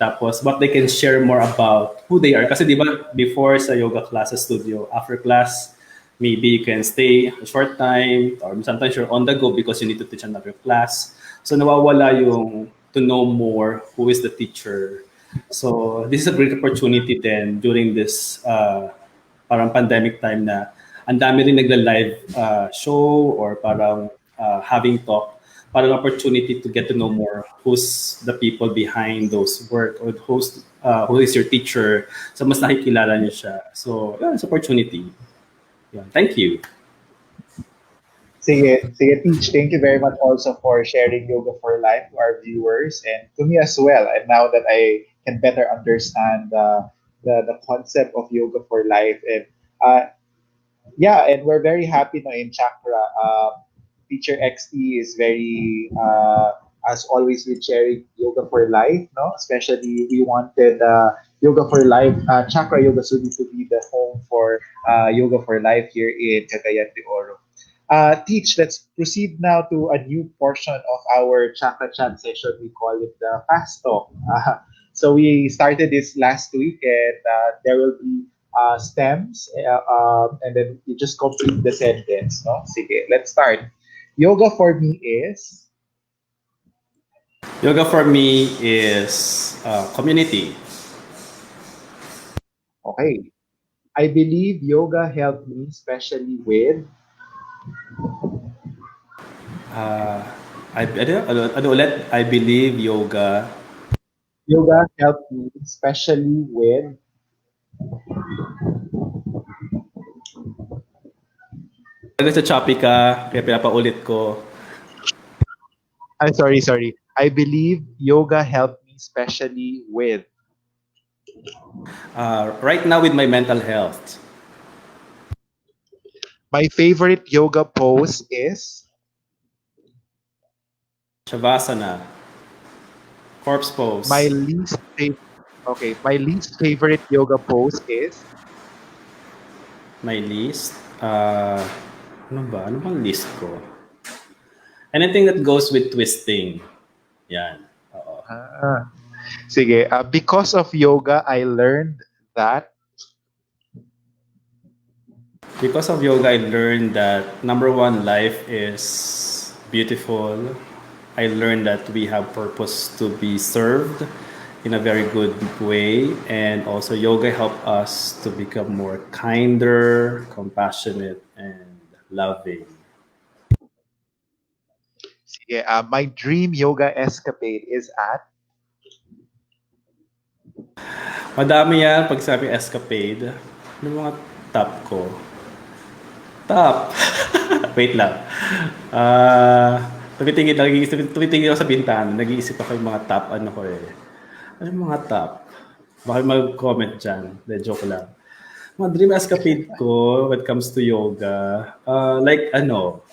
B: Tapos, what they can share more about who they are. Kasi di ba, before sa yoga class sa studio, after class, maybe you can stay a short time, or sometimes you're on the go because you need to teach another class. So, nawawala yung to know more who is the teacher. So, this is a great opportunity then during this parang pandemic time na ang dami rin nagla-live show or parang having talk, parang opportunity to get to know more who's the people behind those work or who is your teacher. So mas nakikilala niyo siya. So yeah, it's opportunity. Yeah, thank you.
A: Sige, sige, Teach. Thank you very much also for sharing Yoga for Life to our viewers and to me as well. And now that I can better understand the concept of Yoga for Life. And yeah, and we're very happy no, in Chakra. Teacher XT is very, as always, with sharing Yoga for Life. No, especially we wanted Yoga for Life, Chakra Yoga Studio to be the home for Yoga for Life here in Cagayan de Oro. Teach, let's proceed now to a new portion of our Chakra Chat session. We call it the Fast Talk. So we started this last week, and there will be stems, and then you just complete the sentence. No? Sige, let's start. Yoga for me is
B: Yoga for me is community.
A: okay. I believe yoga helped me, especially with
B: Uh, ano ulit? I believe yoga.
A: yoga helped me, especially with
B: Kasi sa choppy ka, kaya pinapaulit ko.
A: I'm sorry, sorry. I believe yoga helped me especially with
B: Right now with my mental health,
A: my favorite yoga pose is
B: Shavasana, corpse
A: my
B: pose,
A: least favorite. Okay, my least favorite yoga pose is
B: my list. Ano ba? Ano bang list ko? Anything that goes with twisting. Yan. Oo.
A: ah, sige, because of yoga I learned that
B: Because of yoga, I learned that number one, life is beautiful. I learned that we have purpose to be served in a very good way. And also, yoga helped us to become more kinder, compassionate, and loving.
A: sige, my dream yoga escapade is at
B: Madami yan pag sabi escapade. Ano mga top ko? Top! Wait lang. Ah, tumitingin ako sa bintana. Nag-iisip ako yung mga top ano ko eh. Ano yung mga top? Baka mag-comment dyan. De, joke lang. Mga dream escapade ko when it comes to yoga, like ano,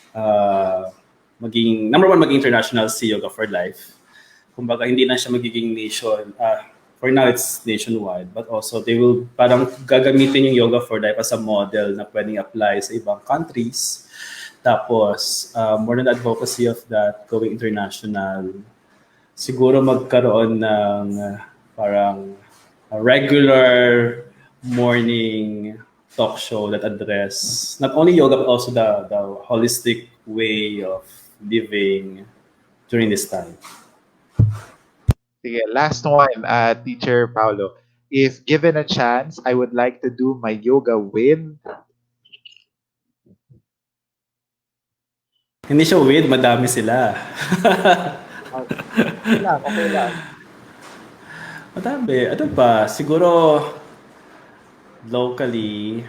B: number one, maging international si Yoga for Life. Kumbaga, hindi na siya magiging for now it's nationwide, but also they will parang gagamitin yung Yoga for Life as a model na pwedeng apply sa ibang countries. Tapos, more than advocacy of that, going international, siguro magkaroon ng parang a regular morning talk show that address not only yoga but also the holistic way of living during this time.
A: sige, last one, teacher Paulo. If given a chance, I would like to do my yoga with
B: Hindi siya weird, madami sila.
A: okay lang, okay lang.
B: Madami. Ano ba? Siguro locally,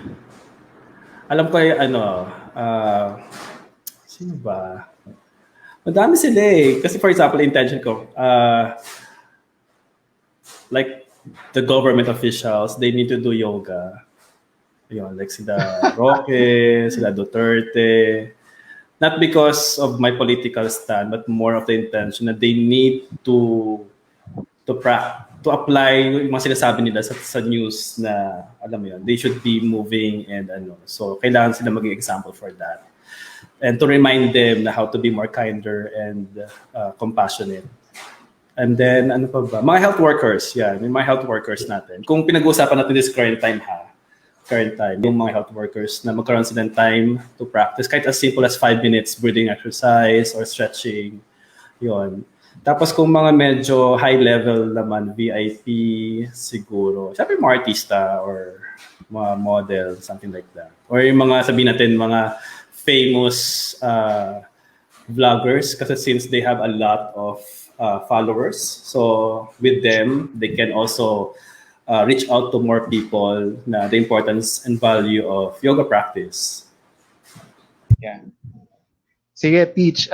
B: alam ko yung ano, sino ba? Madami sila eh. Kasi for example, intention ko, like the government officials, they need to do yoga. Yun, like sila Roque, sila Duterte. Not because of my political stand, but more of the intention that they need to apply yung mga sinasabi nila sa news na alam mo yun, they should be moving and ano. So kailangan sila maging example for that. And to remind them na how to be more kinder and compassionate. And then, ano pa ba? Mga health workers, yan. Yung mga health workers natin. Kung pinag-uusapan natin this current time current time, yung mga health workers na magkaroon sila ng time to practice, kahit as simple as 5 minutes breathing exercise or stretching, yon. Tapos kung mga medyo high level naman, VIP, siguro, syempre mga artista or mga model, something like that. Or yung mga, sabihin natin, mga famous vloggers kasi since they have a lot of followers. So with them, they can also reach out to more people na the importance and value of yoga practice.
A: Yeah. Sige, Peach,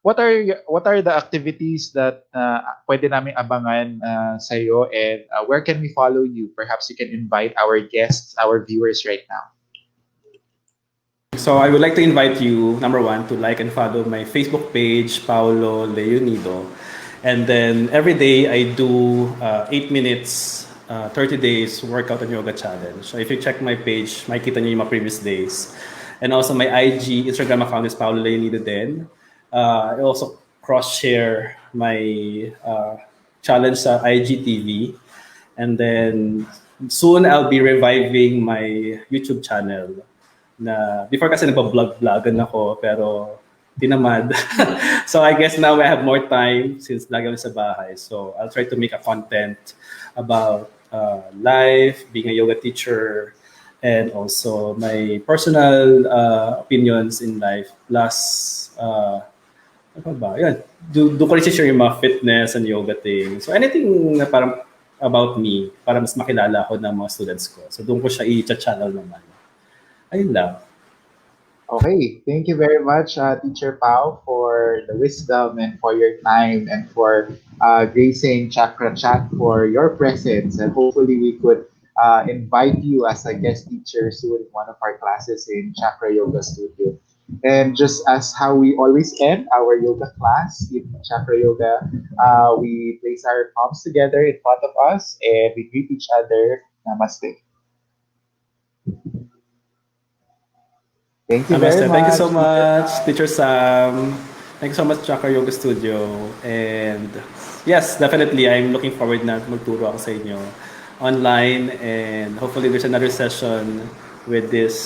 A: what are the activities that pwede namin abangan sa iyo and where can we follow you? Perhaps you can invite our guests, our viewers right now.
B: So I would like to invite you, number one, to like and follow my Facebook page, Paolo Leonido. And then every day I do 8 minutes, 30 days workout and yoga challenge. So if you check my page, makikita niyo yung mga previous days. And also my IG, Instagram account is Paolo Leonido din. I also cross-share my challenge sa IGTV. And then soon I'll be reviving my YouTube channel. Na before kasi nagpa-vlog-vlogan ako pero tinamad. So I guess now I have more time since lagi ako sa bahay. So I'll try to make a content about life, being a yoga teacher, and also my personal opinions in life. Plus, ano ba? Yan. Doon ko rin share yung mga fitness and yoga thing. So anything na parang about me, para mas makilala ako ng mga students ko. So doon ko siya i-channel naman. Ayun lang.
A: Okay, thank you very much, Teacher Pau, for for the wisdom and for your time and for gracing Chakra Chat for your presence. And hopefully, we could invite you as a guest teacher soon in one of our classes in Chakra Yoga Studio. And just as how we always end our yoga class in Chakra Yoga, we place our palms together in front of us and we greet each other. Namaste. Thank you very
B: Namaste. Thank you so
A: much, teacher.
B: much, Teacher Sam. Thank you so much, Chakra Yoga Studio. And yes, definitely, I'm looking forward na magturo ako sa inyo online. And hopefully, there's another session with this